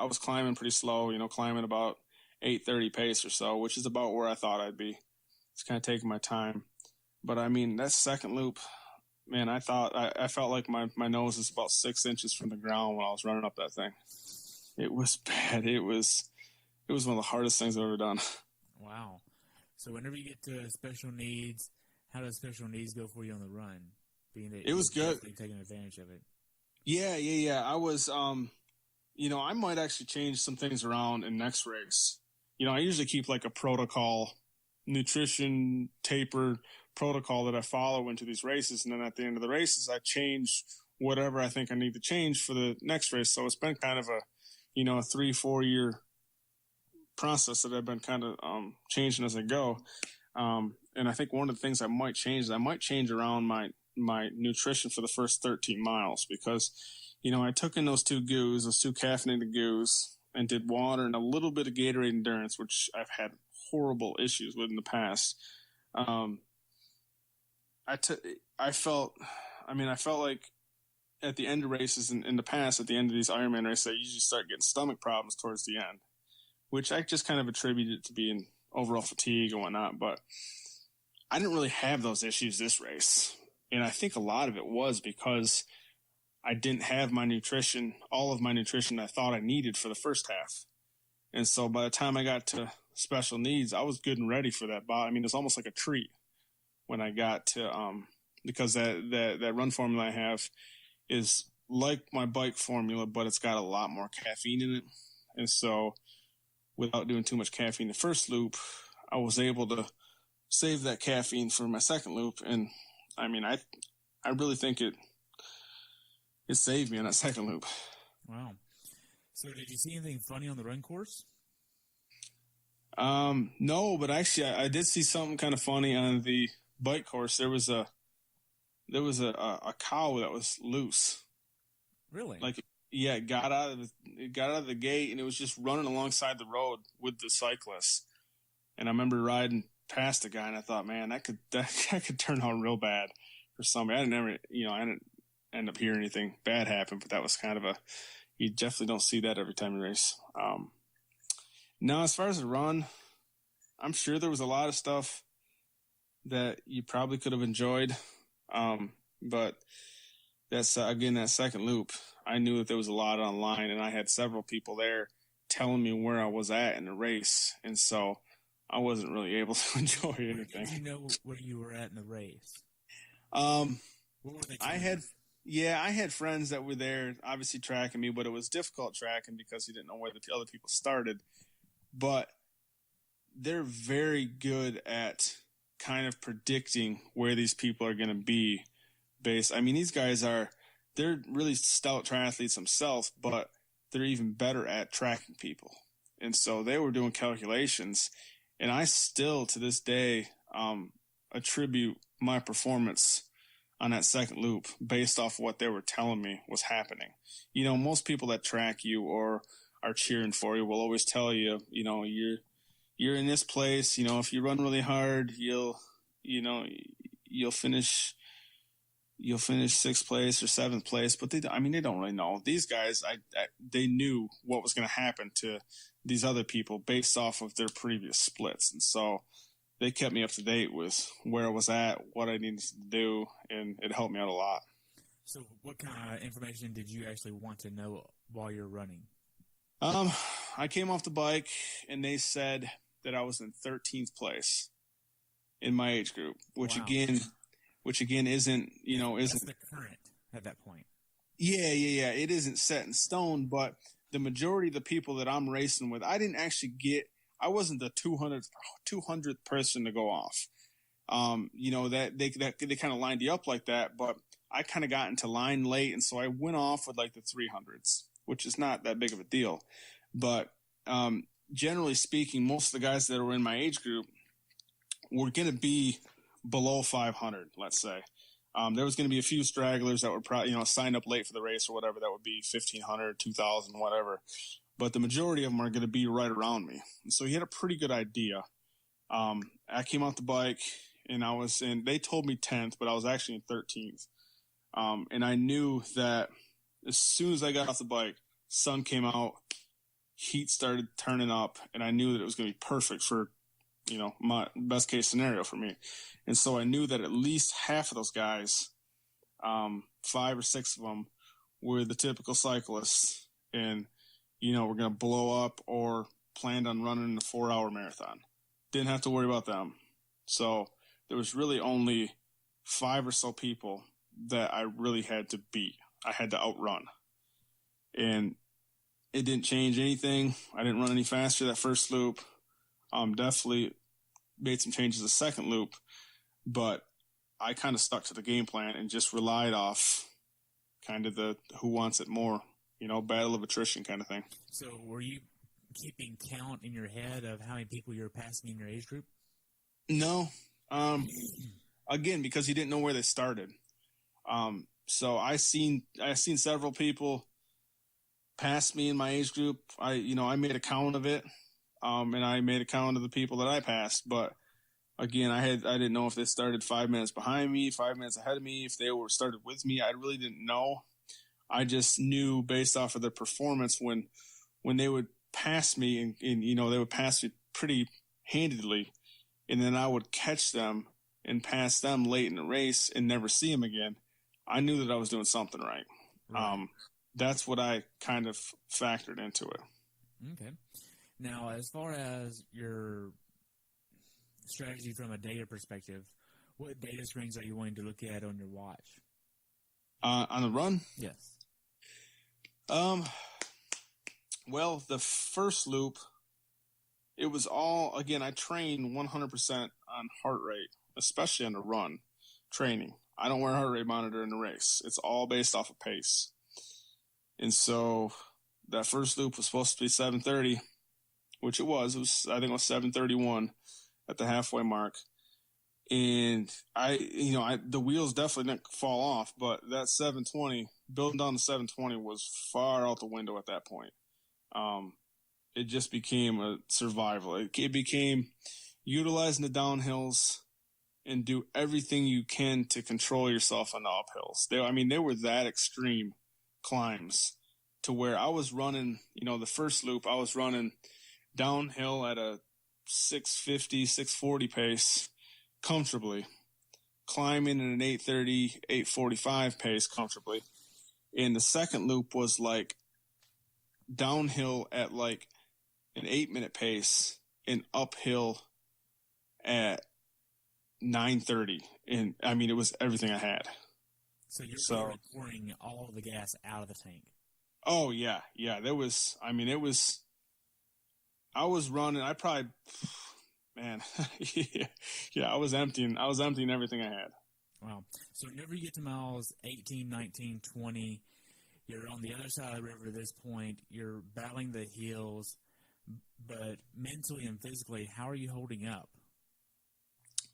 was climbing pretty slow, climbing about 8:30 pace or so, which is about where I thought I'd be. It's kind of taking my time. But I mean, that second loop, man, I felt like my nose was about 6 inches from the ground when I was running up that thing. It was bad. It was one of the hardest things I've ever done. Wow. So whenever you get to special needs, how does special needs go for you on the run? Being that it was good. Taking advantage of it. Yeah. I was, I might actually change some things around in next race. I usually keep like a protocol, nutrition, taper protocol that I follow into these races. And then at the end of the races, I change whatever I think I need to change for the next race. So it's been kind of a 3-4 year process that I've been kind of changing as I go. And I think one of the things I might change is I might change around my nutrition for the first 13 miles because, I took in those two caffeinated goos, and did water and a little bit of Gatorade endurance, which I've had horrible issues with in the past. I felt like at the end of races in the past, at the end of these Ironman races, I usually start getting stomach problems towards the end, which I just kind of attributed it to being overall fatigue and whatnot. But I didn't really have those issues this race. And I think a lot of it was because I didn't have all of my nutrition I thought I needed for the first half. And so by the time I got to special needs, I was good and ready for that. I mean, it's almost like a treat when I got to, because that run formula I have is like my bike formula, but it's got a lot more caffeine in it. And so without doing too much caffeine the first loop, I was able to save that caffeine for my second loop. And I mean, I really think it saved me on that second loop. Wow. So did you see anything funny on the run course? No, but actually I did see something kind of funny on the bike course. There was a cow that was loose. Really? Like, yeah, it got out of the gate and it was just running alongside the road with the cyclists. And I remember riding past the guy and I thought, man, that could turn out real bad for somebody. I didn't end up hearing anything bad happen, but that was kind of you definitely don't see that every time you race. Now, as far as the run, I'm sure there was a lot of stuff that you probably could have enjoyed. But that's, again, that second loop, I knew that there was a lot online and I had several people there telling me where I was at in the race. And so I wasn't really able to enjoy anything. Did you know where you were at in the race? What were they I had friends that were there, obviously tracking me, but it was difficult tracking because you didn't know where the other people started. But they're very good at kind of predicting where these people are going to be based. I mean, these guys they're really stout triathletes themselves, but they're even better at tracking people. And so they were doing calculations, and I still to this day attribute my performance on that second loop based off what they were telling me was happening. Most people that track you or are cheering for you will always tell you, you're in this place, if you run really hard, you'll finish 6th place or 7th place, but they don't really know. These guys, they knew what was going to happen to these other people based off of their previous splits. And so they kept me up to date with where I was at, what I needed to do, and it helped me out a lot. So what kind of information did you actually want to know while you're running? I came off the bike and they said that I was in 13th place in my age group, which wow. again isn't, That's the current at that point. Yeah. It isn't set in stone, but the majority of the people that I'm racing with, I wasn't the 200th person to go off. That they kind of lined you up like that, but I kind of got into line late. And so I went off with like the 300s, which is not that big of a deal. But generally speaking, most of the guys that were in my age group were going to be below 500, let's say. There was going to be a few stragglers that were probably, signed up late for the race or whatever. That would be 1,500, 2,000, whatever. But the majority of them are going to be right around me. And so he had a pretty good idea. I came off the bike and they told me 10th, but I was actually in 13th. And I knew that as soon as I got off the bike, sun came out, heat started turning up, and I knew that it was going to be perfect for, my best case scenario for me. And so I knew that at least half of those guys, 5 or 6 of them, were the typical cyclists and, we're going to blow up or planned on running a 4-hour marathon. Didn't have to worry about them. So there was really only 5 or so people that I really had to beat. I had to outrun. And it didn't change anything. I didn't run any faster that first loop. Definitely made some changes the second loop, but I kind of stuck to the game plan and just relied off kind of the who wants it more, battle of attrition kind of thing. So were you keeping count in your head of how many people you were passing in your age group? No. Again, because you didn't know where they started. So I seen several people pass me in my age group. I made a count of it. And I made a count of the people that I passed, but again, I didn't know if they started 5 minutes behind me, 5 minutes ahead of me, if they were started with me. I really didn't know. I just knew based off of their performance when they would pass me and they would pass me pretty handedly, and then I would catch them and pass them late in the race and never see them again. I knew that I was doing something right. That's what I kind of factored into it. Okay. Now, as far as your strategy from a data perspective, what data screens are you wanting to look at on your watch? On the run? Yes. Well, the first loop, it was all, again, I train 100% on heart rate, especially on the run training. I don't wear a heart rate monitor in the race. It's all based off of pace. And so that first loop was supposed to be 7:30, which it was. I think it was 7:31 at the halfway mark. And the wheels definitely didn't fall off, but that 7:20, building down to 7:20 was far out the window at that point. It just became a survival. It became utilizing the downhills and do everything you can to control yourself on the uphills. They were that extreme climbs to where I was running, the first loop, I was running downhill at a 650, 640 pace comfortably, climbing at an 830, 845 pace comfortably. And the second loop was like downhill at like an 8-minute pace and uphill at 930. And it was everything I had. So you're pouring all of the gas out of the tank. Oh yeah. Yeah. There was, I was running, I probably, man, I was emptying everything I had. Wow. So whenever you get to miles 18, 19, 20, you're on the other side of the river at this point, you're battling the hills, but mentally and physically, how are you holding up?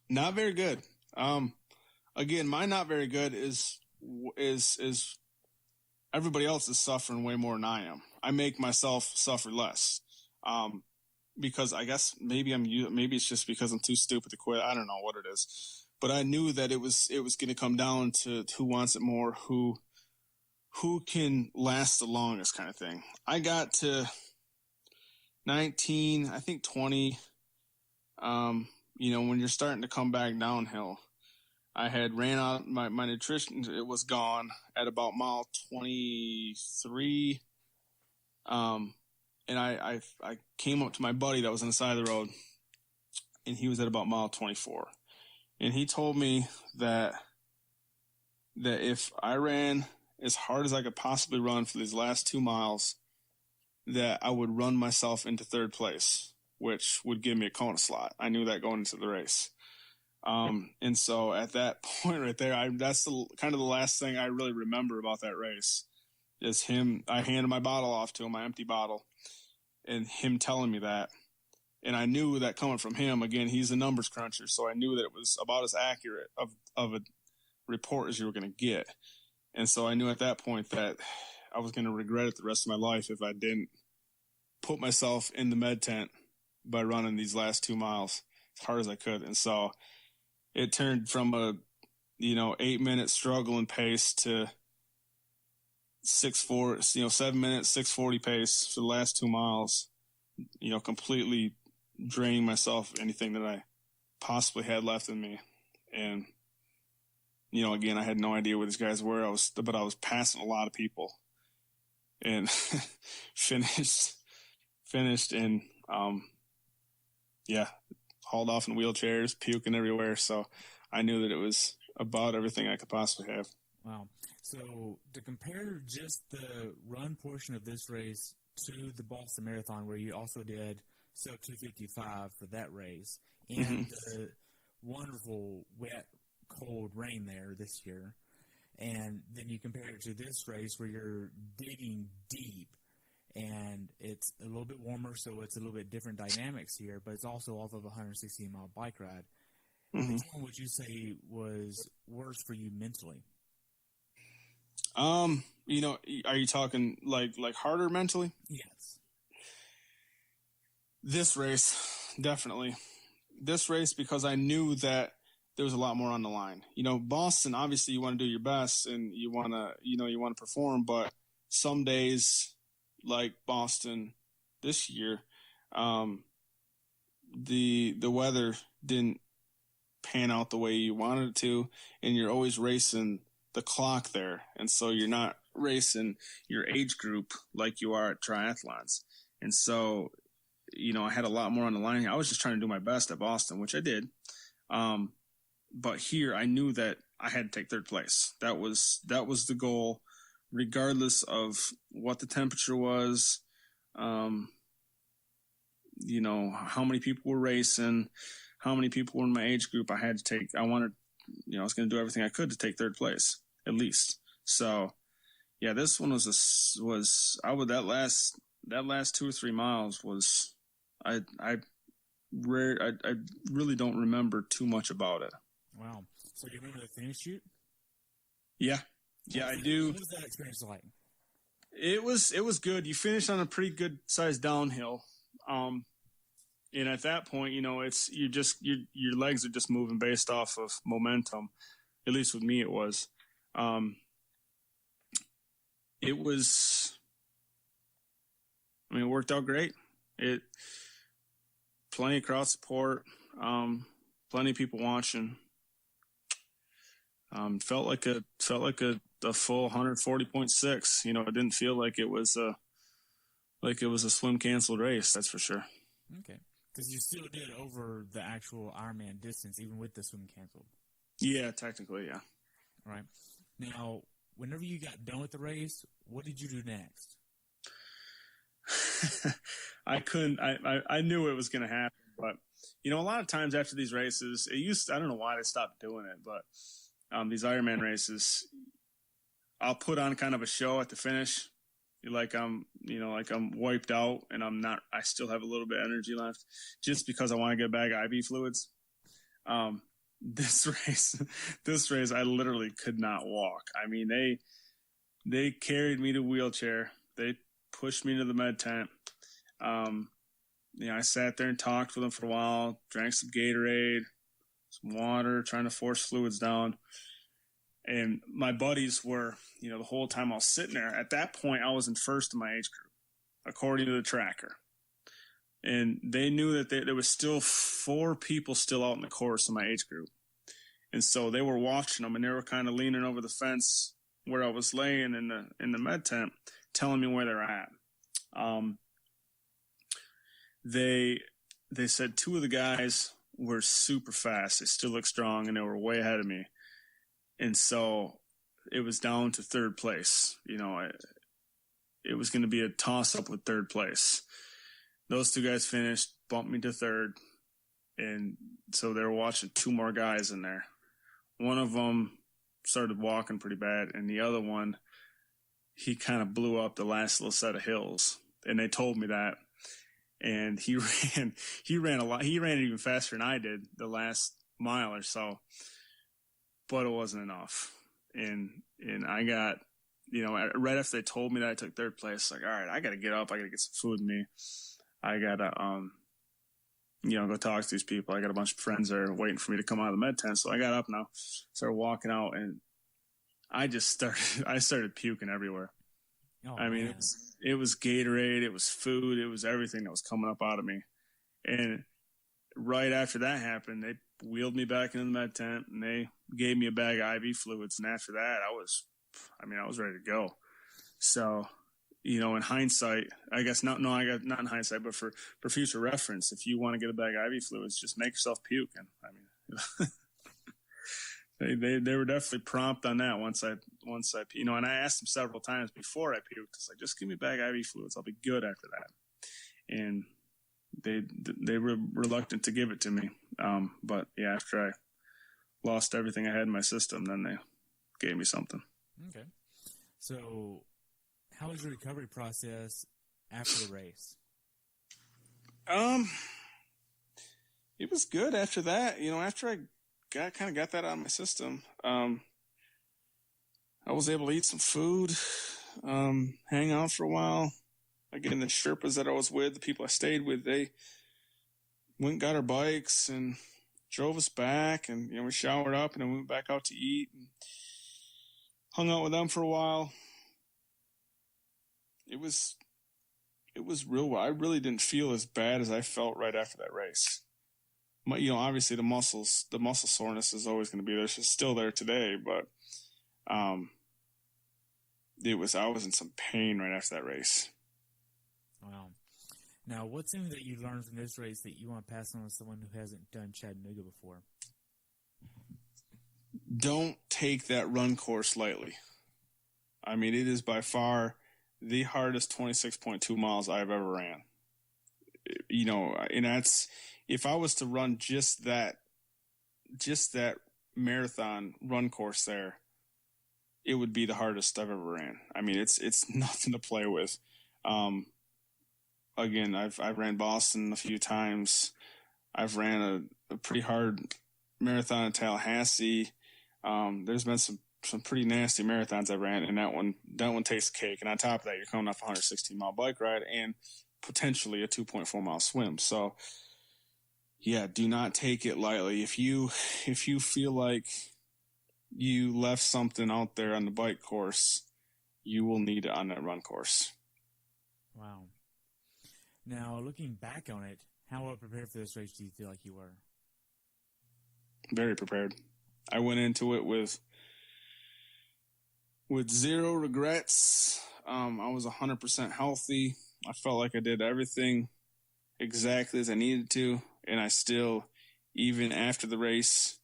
Not very good. Again, my not very good is everybody else is suffering way more than I am. I make myself suffer less. Because I guess maybe it's just because I'm too stupid to quit. I don't know what it is, but I knew that it was going to come down to who wants it more, who can last the longest kind of thing. I got to 19, I think 20. When you're starting to come back downhill, I had ran out my nutrition. It was gone at about mile 23. And I came up to my buddy that was on the side of the road, and he was at about mile 24. And he told me that if I ran as hard as I could possibly run for these last 2 miles, that I would run myself into third place, which would give me a Kona slot. I knew that going into the race. And so at that point right there, that's kind of the last thing I really remember about that race. is him. I handed my bottle off to him, my empty bottle, and him telling me that. And I knew that coming from him, again, he's a numbers cruncher, so I knew that it was about as accurate of a report as you were going to get. And so I knew at that point that I was going to regret it the rest of my life if I didn't put myself in the med tent by running these last 2 miles as hard as I could. And so it turned from a 8-minute struggle and pace to 7 minutes, 6:40 pace for the last 2 miles, completely draining myself of anything that I possibly had left in me. And, again, I had no idea where these guys were. But I was passing a lot of people and finished and, hauled off in wheelchairs, puking everywhere. So I knew that it was about everything I could possibly have. Wow. So to compare just the run portion of this race to the Boston Marathon, where you also did sub 2:55 for that race, and the wonderful wet, cold rain there this year, and then you compare it to this race where you're digging deep, and it's a little bit warmer, so it's a little bit different dynamics here, but it's also off of a 160-mile bike ride. Which one would you say was worse for you mentally? Are you talking like harder mentally? Yes. This race, definitely. This race, because I knew that there was a lot more on the line. Boston, obviously you want to do your best and you want to perform, but some days like Boston this year, the weather didn't pan out the way you wanted it to, and you're always racing the clock there. And so you're not racing your age group like you are at triathlons. And so, I had a lot more on the line. I was just trying to do my best at Boston, which I did. But here I knew that I had to take third place. That was the goal, regardless of what the temperature was, how many people were racing, how many people were in my age group. I was going to do everything I could to take third place at least. So yeah, this one that last 2 or 3 miles was, I really don't remember too much about it. Wow. So you remember the finish chute? Yeah. Yeah, I do. What was that experience like? It was good. You finished on a pretty good sized downhill. And at that point, it's your legs are just moving based off of momentum. At least with me, it was. It worked out great. Plenty of crowd support, plenty of people watching. Felt like a full 140.6. It didn't feel like it was a swim canceled race. That's for sure. Okay, because you still did over the actual Ironman distance, even with the swim canceled. Yeah, technically, yeah. All right. Now, whenever you got done with the race, what did you do next? I knew it was going to happen, but a lot of times after these races, I don't know why they stopped doing it, but these Ironman races, I'll put on kind of a show at the finish, like I'm wiped out and I still have a little bit of energy left, just because I want to get a bag of IV fluids. This race, I literally could not walk. I mean, they carried me to a wheelchair. They pushed me into the med tent. I sat there and talked with them for a while, drank some Gatorade, some water, trying to force fluids down. And my buddies were, the whole time I was sitting there. At that point, I was in first in my age group, according to the tracker. And they knew that there was still 4 people still out in the course in my age group. And so they were watching them, and they were kind of leaning over the fence where I was laying in the med tent, telling me where they're at. They said 2 of the guys were super fast. They still look strong, and they were way ahead of me. And so it was down to third place. It was going to be a toss-up with third place. Those 2 guys finished, bumped me to third, and so they were watching 2 more guys in there. One of them started walking pretty bad, and the other one, he kind of blew up the last little set of hills, and they told me that. And he ran a lot. He ran even faster than I did the last mile or so, but it wasn't enough. And I got, right after they told me that I took third place, like, all right, I got to get up. I got to get some food in me. I got to, go talk to these people. I got a bunch of friends there waiting for me to come out of the med tent. So I got up now, started walking out, and I started puking everywhere. Oh, I mean, it was Gatorade, it was food, it was everything that was coming up out of me. And right after that happened, they wheeled me back into the med tent, and they gave me a bag of IV fluids. And after that, I was ready to go. So, in hindsight, I guess not in hindsight, but for future reference, if you want to get a bag of IV fluids, just make yourself puke. And They were definitely prompt on that once I and I asked them several times before I puked. It's like, just give me a bag of IV fluids. I'll be good after that. And they were reluctant to give it to me. But yeah, after I lost everything I had in my system, then they gave me something. Okay. So how was your recovery process after the race? It was good after that. After I got that out of my system. I was able to eat some food, hang out for a while. Again, the Sherpas that I was with, the people I stayed with, they went and got our bikes and drove us back, and we showered up and then we went back out to eat and hung out with them for a while. It was real. I really didn't feel as bad as I felt right after that race. Obviously the muscle soreness is always going to be there. It's still there today, but I was in some pain right after that race. Wow. Now, what's something that you learned from this race that you want to pass on to someone who hasn't done Chattanooga before? Don't take that run course lightly. I mean, it is by far the hardest 26.2 miles I've ever ran. And that's, if I was to run just that marathon run course there, it would be the hardest I've ever ran. I mean, it's nothing to play with. Again, I've ran Boston a few times. I've ran a pretty hard marathon in Tallahassee. There's been some pretty nasty marathons I ran, and that one tastes cake. And on top of that, you're coming off a 116-mile bike ride and potentially a 2.4-mile swim. So, yeah, do not take it lightly. If you feel like you left something out there on the bike course, you will need it on that run course. Wow. Now, looking back on it, how well prepared for this race do you feel like you were? Very prepared. I went into it with zero regrets. I was 100% healthy. I felt like I did everything exactly as I needed to. And I still, even after the race,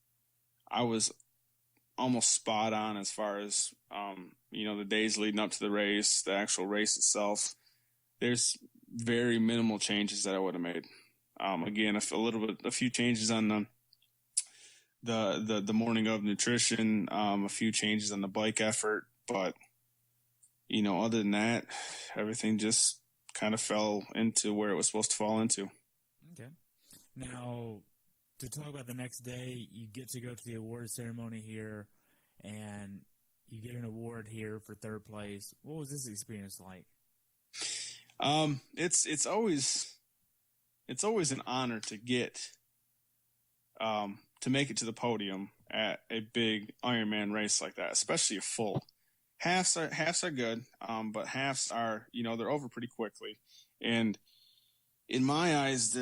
I was almost spot on as far as, the days leading up to the race, the actual race itself. There's very minimal changes that I would have made. Again, a few changes on the morning of nutrition, a few changes on the bike effort, but other than that, everything just kind of fell into where it was supposed to fall into. Okay. Now, to talk about the next day, you get to go to the award ceremony here, and you get an award here for third place. What was this experience like? It's always an honor to get to make it to the podium at a big Ironman race like that, especially a full. Halves are good, but halves are, they're over pretty quickly. And in my eyes,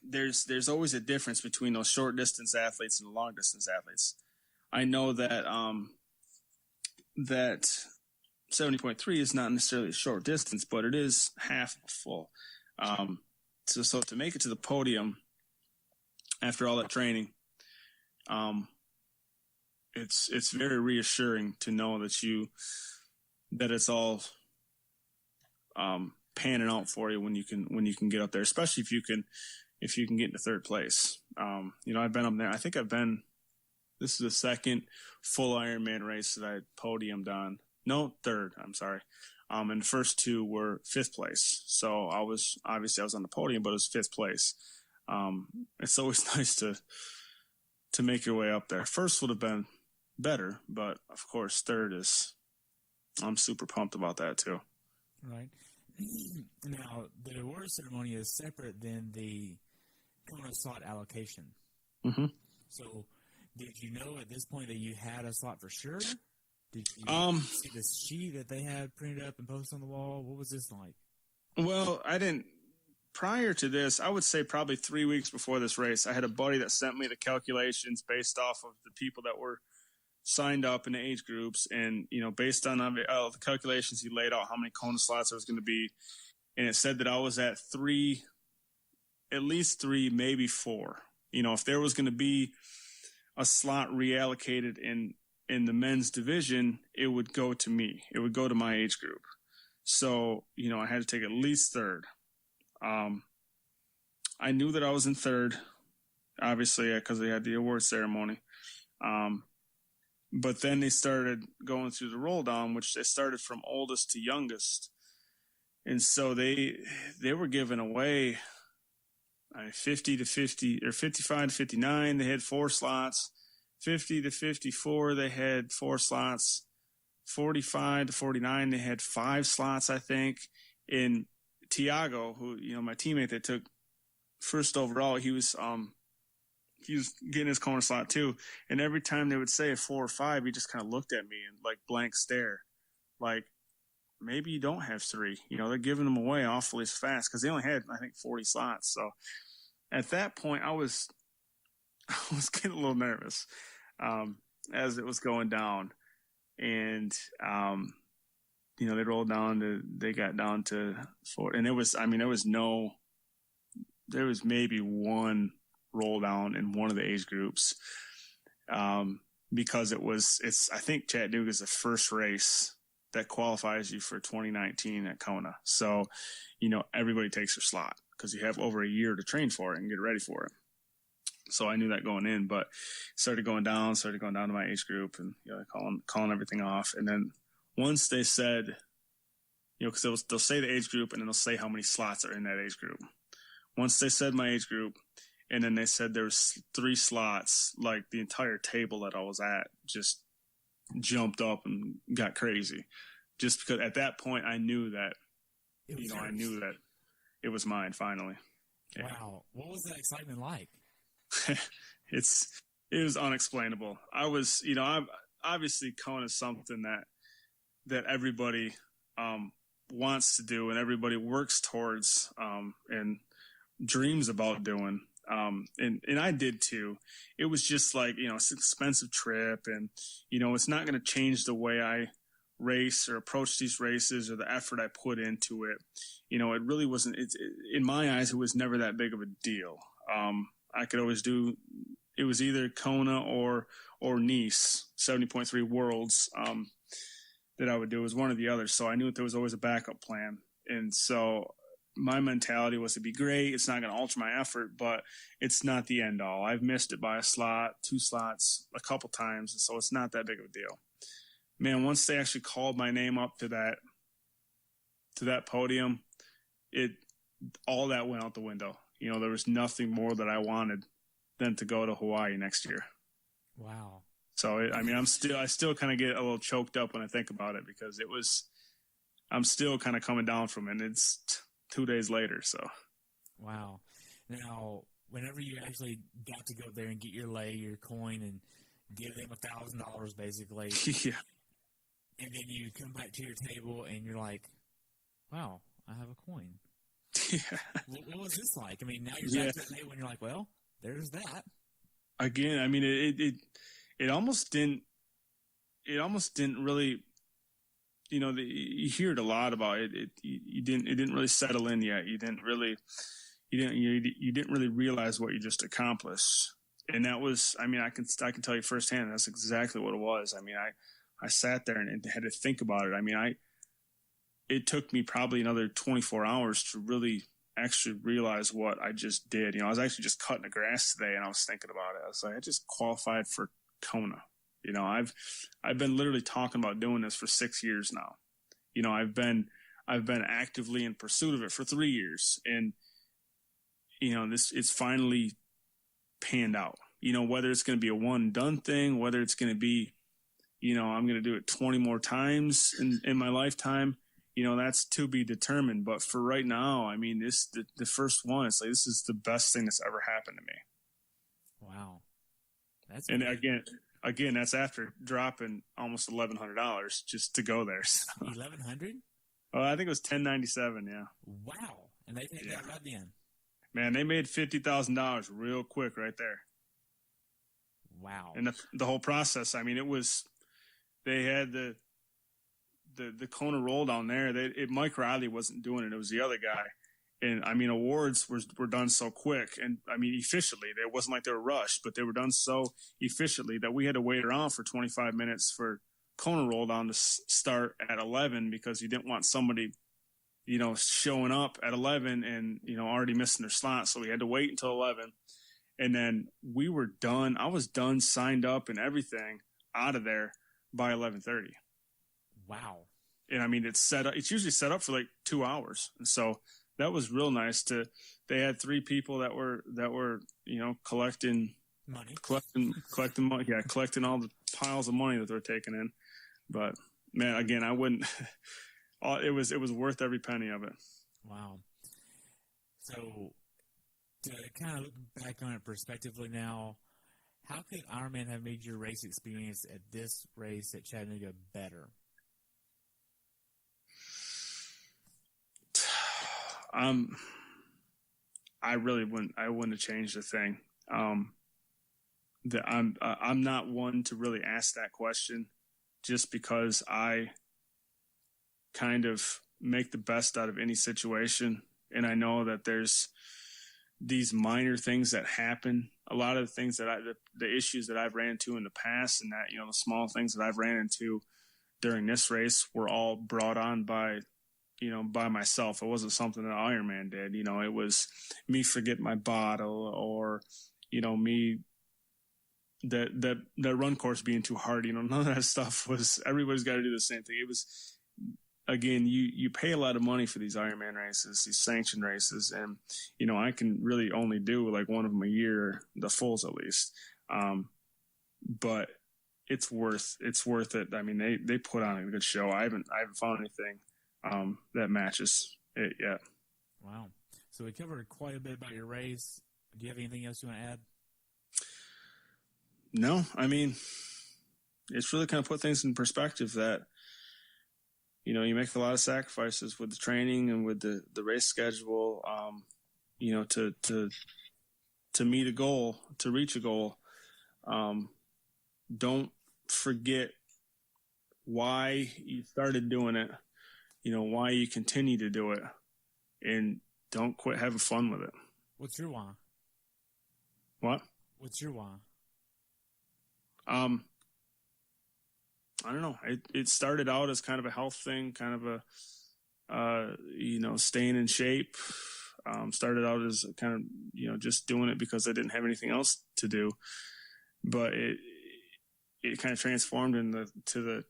there's always a difference between those short distance athletes and the long distance athletes. I know that that 70.3 is not necessarily a short distance, but it is half full. So to make it to the podium after all that training, it's very reassuring to know that it's all panning out for you when you can get up there, especially if you can get into third place. I've been up there. I think this is the second full Ironman race that I podiumed on. third. I'm sorry. And the first two were fifth place. So I was on the podium, but it was fifth place. It's always nice to make your way up there. First would have been better, but of course, third is, I'm super pumped about that too. Right. Now, the award ceremony is separate than the Kona slot allocation. Mm-hmm. So, did you know at this point that you had a slot for sure? Did you see the sheet that they had printed up and posted on the wall? What was this like? Well, I didn't. Prior to this, I would say probably 3 weeks before this race, I had a buddy that sent me the calculations based off of the people that were signed up in the age groups. And, based on the calculations, he laid out how many Kona slots there was going to be. And it said that I was at at least three, maybe four. If there was going to be a slot reallocated in the men's division, it would go to me. It would go to my age group. So, I had to take at least third. I knew that I was in third, obviously, because they had the award ceremony. But then they started going through the roll down, which they started from oldest to youngest. And so they were giving away 50 to 50 or 55 to 59. They had 4 slots. 50 to 54, they had 4 slots. 45 to 49, they had 5 slots, I think. In Tiago, who, my teammate that took first overall, he was getting his Kona slot too. And every time they would say a 4 or 5, he just kind of looked at me and like blank stare. Like, maybe you don't have 3. They're giving them away awfully fast because they only had, I think, 40 slots. So at that point, I was getting a little nervous as it was going down. And, they rolled down they got down to 4. And there was maybe one roll down in one of the age groups because I think Chattanooga is the first race that qualifies you for 2019 at Kona. So, everybody takes their slot because you have over a year to train for it and get ready for it. So I knew that going in, but started going down to my age group and, calling everything off. And then once they said, because they'll say the age group and then they'll say how many slots are in that age group. Once they said my age group and then they said there was 3 slots, like the entire table that I was at just jumped up and got crazy. Just because at that point I knew that, I knew that it was mine finally. Yeah. Wow. What was that excitement like? It was unexplainable. I was, obviously Kona is something that everybody wants to do and everybody works towards and dreams about doing. And I did too. It was just like, it's an expensive trip and, it's not going to change the way I race or approach these races or the effort I put into it. It really wasn't, in my eyes, it was never that big of a deal. I could always do, it was either Kona or Nice, 70.3 Worlds, that I would do. It was one or the other. So I knew that there was always a backup plan. And so my mentality was to be great. It's not going to alter my effort, but it's not the end all. I've missed it by a slot, 2 slots, a couple times. So it's not that big of a deal. Man, once they actually called my name up to that podium, all that went out the window. There was nothing more that I wanted than to go to Hawaii next year. Wow. So, I still kind of get a little choked up when I think about it because I'm still kind of coming down from it. And it's 2 days later. So. Wow. Now, whenever you actually got to go there and get your coin and give them $1,000 basically. Yeah. And then you come back to your table and you're like, wow, I have a coin. Yeah. What was this like? Now you're back to that day when you're like, well, there's that. Again, it almost didn't really, you hear it a lot about it. It didn't really settle in yet. You didn't really realize what you just accomplished. And that was, I can tell you firsthand, that's exactly what it was. I sat there and had to think about it. It took me probably another 24 hours to really actually realize what I just did. I was actually just cutting the grass today and I was thinking about it. I was like, I just qualified for Kona. You know, I've been literally talking about doing this for 6 years now. You know, I've been actively in pursuit of it for 3 years, and you know, it's finally panned out. You know, whether it's going to be a one done thing, whether it's going to be, you know, I'm going to do it 20 more times in my lifetime, you know, that's to be determined. But for right now, I mean, the first one, it's like, this is the best thing that's ever happened to me. Wow. That's and great. again, that's after dropping almost $1,100 just to go there. So. 1,100? Oh, I think it was 1097. Yeah. Wow. And they take that right then. Man, they made $50,000 real quick right there. Wow. And the whole process, I mean, they had the Kona roll down there. Mike Riley wasn't doing it. It was the other guy. And I mean, awards were done so quick, and I mean, efficiently. It wasn't like they were rushed, but they were done so efficiently that we had to wait around for 25 minutes for Kona roll down to start at 11, because you didn't want somebody, you know, showing up at 11 and, you know, already missing their slot. So we had to wait until 11. And then we were done. I was done, signed up and everything, out of there by 11:30. Wow. And I mean, it's usually set up for like 2 hours. And so that was real nice they had 3 people that were, you know, collecting money. Yeah. Collecting all the piles of money that they're taking in. But man, again, I wouldn't, it was worth every penny of it. Wow. So to kind of look back on it prospectively now, how could Ironman have made your race experience at this race at Chattanooga better? I really wouldn't. I wouldn't have changed a thing. I'm not one to really ask that question, just because I kind of make the best out of any situation, and I know that there's these minor things that happen. A lot of the things the issues that I've ran into in the past, and that, you know, the small things that I've ran into during this race were all brought on by myself. It wasn't something that Ironman did. You know, it was me forgetting my bottle, or, you know, me, the run course being too hard. You know, none of that stuff was, everybody's got to do the same thing. It was, again, you pay a lot of money for these Ironman races, these sanctioned races. And, you know, I can really only do like one of them a year, the fulls at least. But it's worth it. I mean, they put on a good show. I haven't found anything that matches it yet. Wow. So we covered quite a bit about your race. Do you have anything else you want to add? No, I mean, it's really kind of put things in perspective that, you know, you make a lot of sacrifices with the training and with the race schedule, you know, to meet a goal, to reach a goal. Don't forget why you started doing it. You know, why you continue to do it, and don't quit having fun with it. What's your why? What? What's your why? I don't know. It started out as kind of a health thing, kind of a, you know, staying in shape. Started out as kind of, you know, just doing it because I didn't have anything else to do. But it kind of transformed to the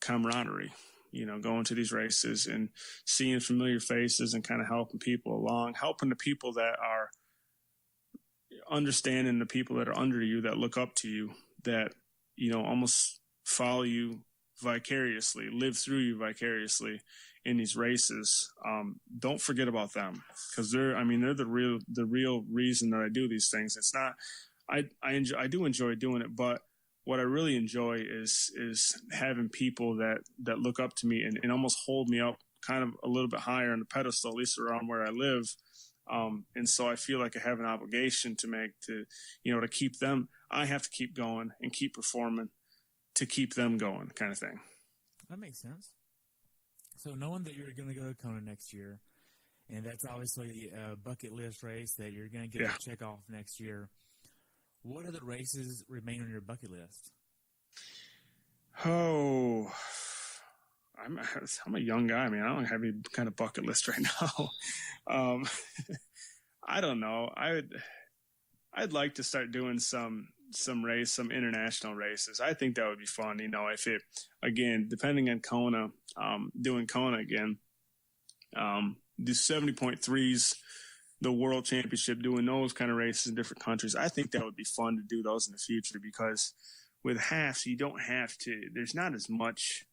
camaraderie. You know, going to these races and seeing familiar faces and kind of helping people along, helping the people that are understanding, the people that are under you, that look up to you, that, you know, almost follow you vicariously, live through you vicariously in these races. Don't forget about them, because they're the real reason that I do these things. It's not, I do enjoy doing it, but what I really enjoy is having people that look up to me and almost hold me up kind of a little bit higher on the pedestal, at least around where I live. And so I feel like I have an obligation to keep them. I have to keep going and keep performing to keep them going, kind of thing. That makes sense. So knowing that you're going to go to Kona next year, and that's obviously a bucket list race that you're going to get to check off next year, what other races remain on your bucket list? Oh, I'm a young guy. I mean, I don't have any kind of bucket list right now. I don't know. I'd like to start doing some some international races. I think that would be fun. If it, again, depending on Kona, doing Kona again, the 70.3s, the world championship, doing those kind of races in different countries. I think that would be fun to do those in the future, because with halves, you don't have to, there's not as much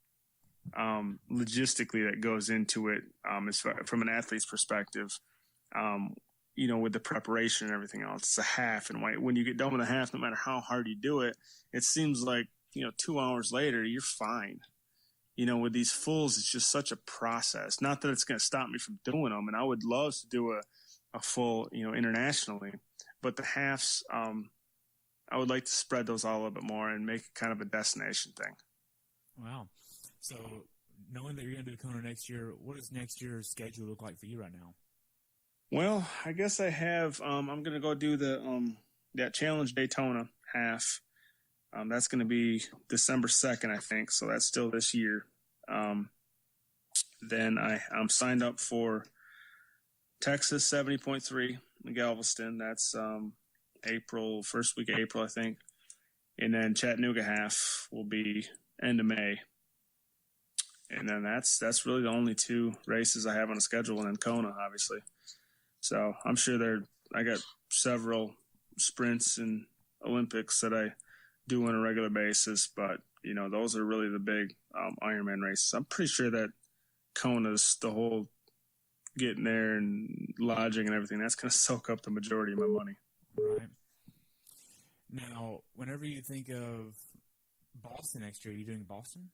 logistically that goes into it as far, from an athlete's perspective, with the preparation and everything else. It's a half, and when you get done with a half, no matter how hard you do it, it seems like 2 hours later you're fine. With these fulls, it's just such a process. Not that it's going to stop me from doing them, and I would love to do a full internationally, but the halves, I would like to spread those out a little bit more and make it kind of a destination thing. Wow. So knowing that you're going to do Kona next year, what does next year's schedule look like for you right now? Well, I guess I have, I'm going to go do that Challenge Daytona half. That's going to be December 2nd, I think. So that's still this year. Then I'm signed up for Texas 70.3 in Galveston. That's first week of April, I think. And then Chattanooga half will be end of May. And then that's really the only two races I have on the schedule, and then Kona, obviously. So I'm sure I got several sprints and Olympics that I do on a regular basis, but those are really the big Ironman races. I'm pretty sure that Kona's, the whole getting there and lodging and everything, that's going to soak up the majority of my money. Right. Now, whenever you think of Boston next year, are you doing Boston?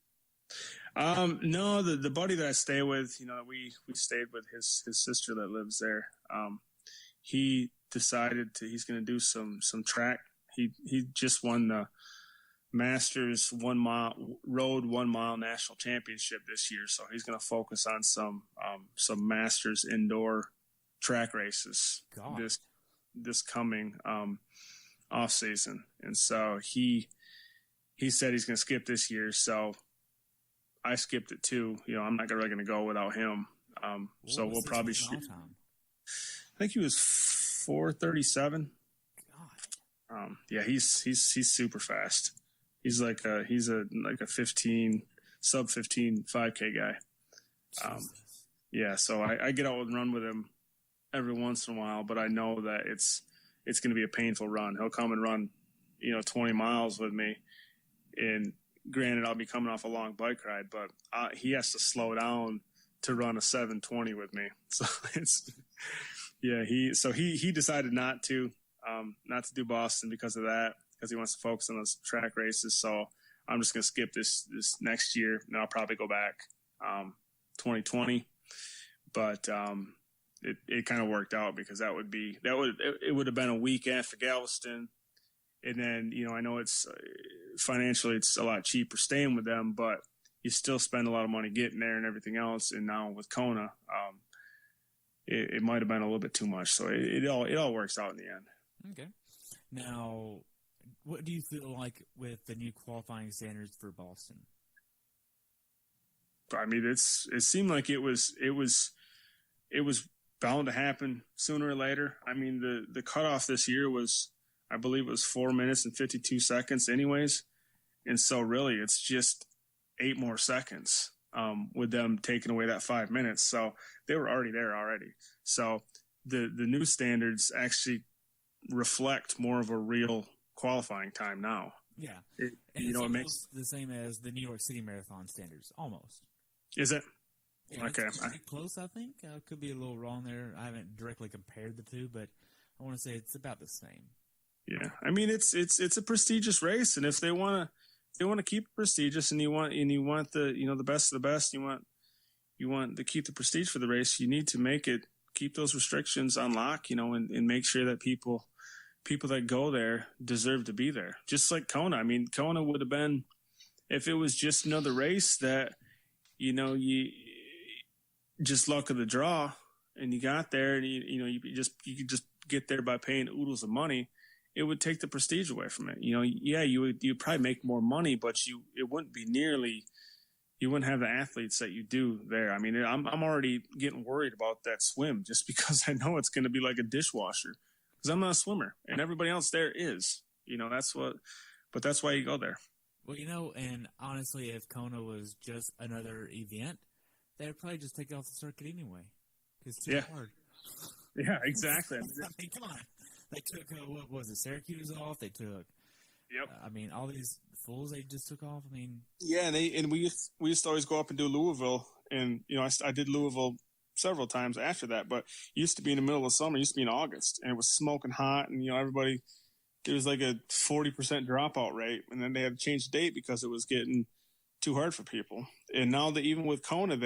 No, the buddy that I stay with, we stayed with his sister that lives there. He decided he's going to do some track. He just won the Masters 1 mile national championship this year. So he's going to focus on some Masters indoor track races this coming, off season. And so he said he's going to skip this year. So I skipped it too. I'm not really going to go without him. So we'll probably shoot. I think he was 4:37. God. Yeah, he's super fast. He's like a 15 sub 15 5K guy. Yeah, so I get out and run with him every once in a while, but I know that it's going to be a painful run. He'll come and run, 20 miles with me, and granted, I'll be coming off a long bike ride, but he has to slow down to run a 7:20 with me. So he decided not to do Boston because of that, because he wants to focus on those track races. So I'm just going to skip this next year, and I'll probably go back 2020. But it kind of worked out, because it would have been a week after Galveston. And then, I know it's financially, it's a lot cheaper staying with them, but you still spend a lot of money getting there and everything else. And now with Kona, it might have been a little bit too much. So it all works out in the end. Okay. Now, what do you feel like with the new qualifying standards for Boston? I mean, it seemed like it was bound to happen sooner or later. I mean, the cutoff this year was, I believe it was 4 minutes and 52 seconds anyways. And so really it's just 8 more seconds with them taking away that 5 minutes. So they were already there already. So the new standards actually reflect more of a real qualifying time now. Yeah. It makes the same as the New York City Marathon standards, almost. Is it? Yeah, okay. It's pretty close, I think. Could be a little wrong there. I haven't directly compared the two, but I want to say it's about the same. Yeah, I mean it's a prestigious race, and if they want to keep it prestigious, and you want the the best of the best, you want to keep the prestige for the race, you need to keep those restrictions on lock, and make sure that people that go there deserve to be there. Just like Kona. I mean, Kona would have been, if it was just another race that you just luck of the draw, and you got there, and you could just get there by paying oodles of money. It would take the prestige away from it. You'd probably make more money, but it wouldn't be nearly, you wouldn't have the athletes that you do there. I mean, I'm already getting worried about that swim, just because I know it's going to be like a dishwasher, because I'm not a swimmer and everybody else there is. That's why you go there. Well, and honestly, if Kona was just another event, they'd probably just take it off the circuit anyway. It's too hard. Yeah, exactly. I mean, come on. They took, what was it, Syracuse off? They took, all these fools they just took off. I mean. Yeah, and we used to always go up and do Louisville. And, I did Louisville several times after that. But it used to be in the middle of summer. It used to be in August. And it was smoking hot. And, everybody, it was like a 40% dropout rate. And then they had to change the date because it was getting too hard for people. And now that even with Kona,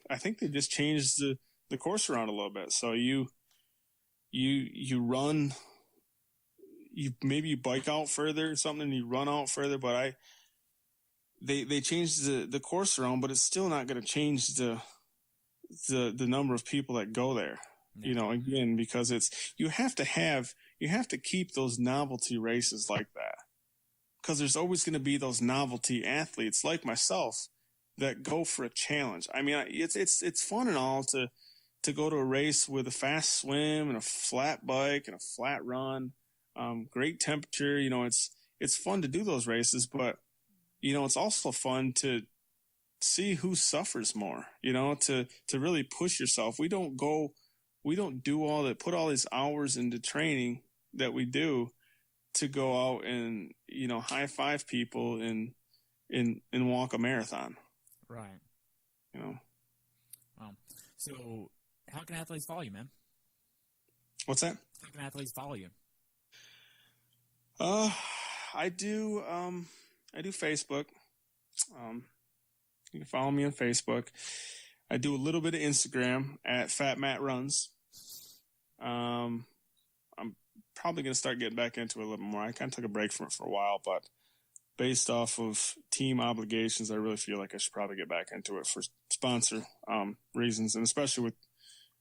I think they just changed the course around a little bit. So you run, maybe you bike out further or something, and you run out further. But they changed the course around, but it's still not going to change the number of people that go there. Yeah. Again, because you have to keep those novelty races like that, because there's always going to be those novelty athletes like myself that go for a challenge. I mean, it's fun and all to go to a race with a fast swim and a flat bike and a flat run, great temperature. It's fun to do those races, but it's also fun to see who suffers more. To really push yourself. We don't do all that, put all these hours into training that we do to go out and high five people and walk a marathon. Right. So how can athletes follow you, man? What's that? How can athletes follow you? I do Facebook. You can follow me on Facebook. I do a little bit of Instagram at Fat Matt Runs. I'm probably going to start getting back into it a little more. I kind of took a break from it for a while, but based off of team obligations, I really feel like I should probably get back into it for sponsor reasons, and especially with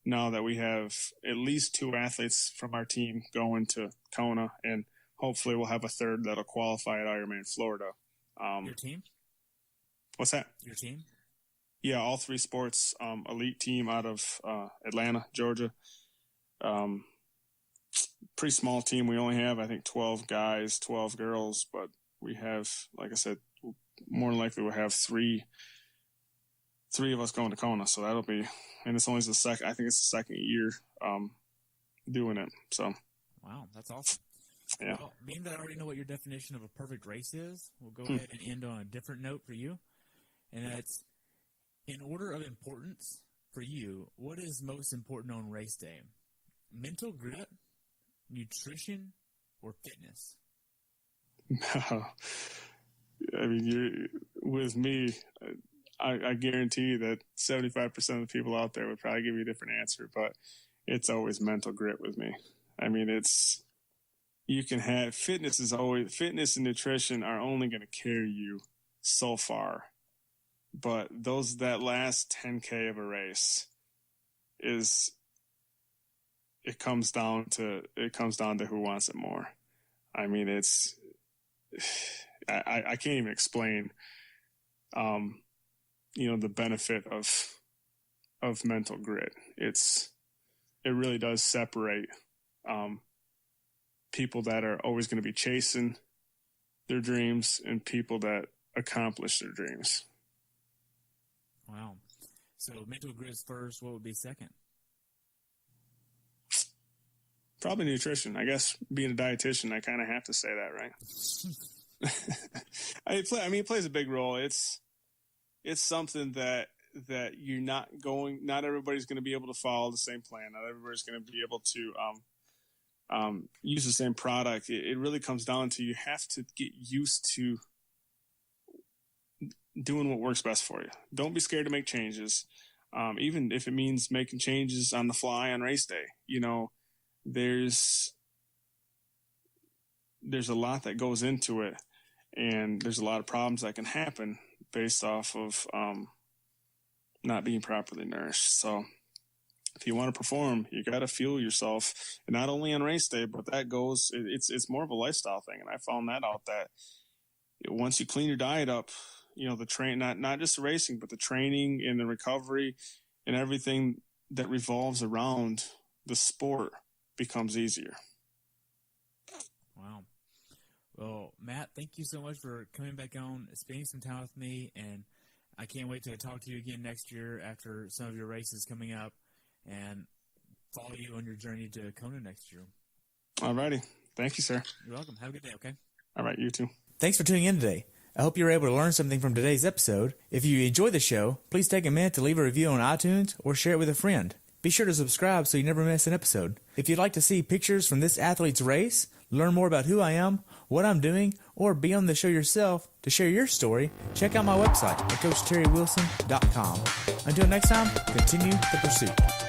now that we have at least 2 athletes from our team going to Kona, and hopefully we'll have a third that'll qualify at Ironman Florida. Your team? What's that? Your team? Yeah, all 3 sports, elite team out of Atlanta, Georgia. Pretty small team. We only have, I think, 12 guys, 12 girls, but we have, like I said, more than likely we'll have three of us going to Kona. So that'll be, and it's only the second, I think it's the second year doing it. So. Wow, that's awesome. Yeah. Well, being that I already know what your definition of a perfect race is, we'll go ahead and end on a different note for you. And that's, in order of importance for you, what is most important on race day? Mental grit, nutrition, or fitness? I mean, with me, I guarantee you that 75% of the people out there would probably give you a different answer, but it's always mental grit with me. I mean, you can have fitness and nutrition are only going to carry you so far, but that last 10K of a race it comes down to who wants it more. I mean, I can't even explain, the benefit of mental grit. It really does separate, people that are always going to be chasing their dreams and people that accomplish their dreams. Wow. So mental grit first, what would be second? Probably nutrition. I guess being a dietitian, I kind of have to say that, right? It plays a big role. It's something that you're not everybody's going to be able to follow the same plan. Not everybody's going to be able to use the same product. It really comes down to you have to get used to doing what works best for you. Don't be scared to make changes, even if it means making changes on the fly on race day. There's a lot that goes into it, and there's a lot of problems that can happen based off of not being properly nourished. So if you want to perform, you got to fuel yourself, and not only on race day, but it's more of a lifestyle thing. And I found that out that once you clean your diet up, the not just the racing, but the training and the recovery and everything that revolves around the sport becomes easier. Wow. Well, Matt, thank you so much for coming back on, spending some time with me, and I can't wait to talk to you again next year after some of your races coming up and follow you on your journey to Kona next year. All righty. Thank you, sir. You're welcome. Have a good day, okay? All right, you too. Thanks for tuning in today. I hope you were able to learn something from today's episode. If you enjoyed the show, please take a minute to leave a review on iTunes or share it with a friend. Be sure to subscribe so you never miss an episode. If you'd like to see pictures from this athlete's race, learn more about who I am, what I'm doing, or be on the show yourself to share your story, check out my website at CoachTerryWilson.com. Until next time, continue the pursuit.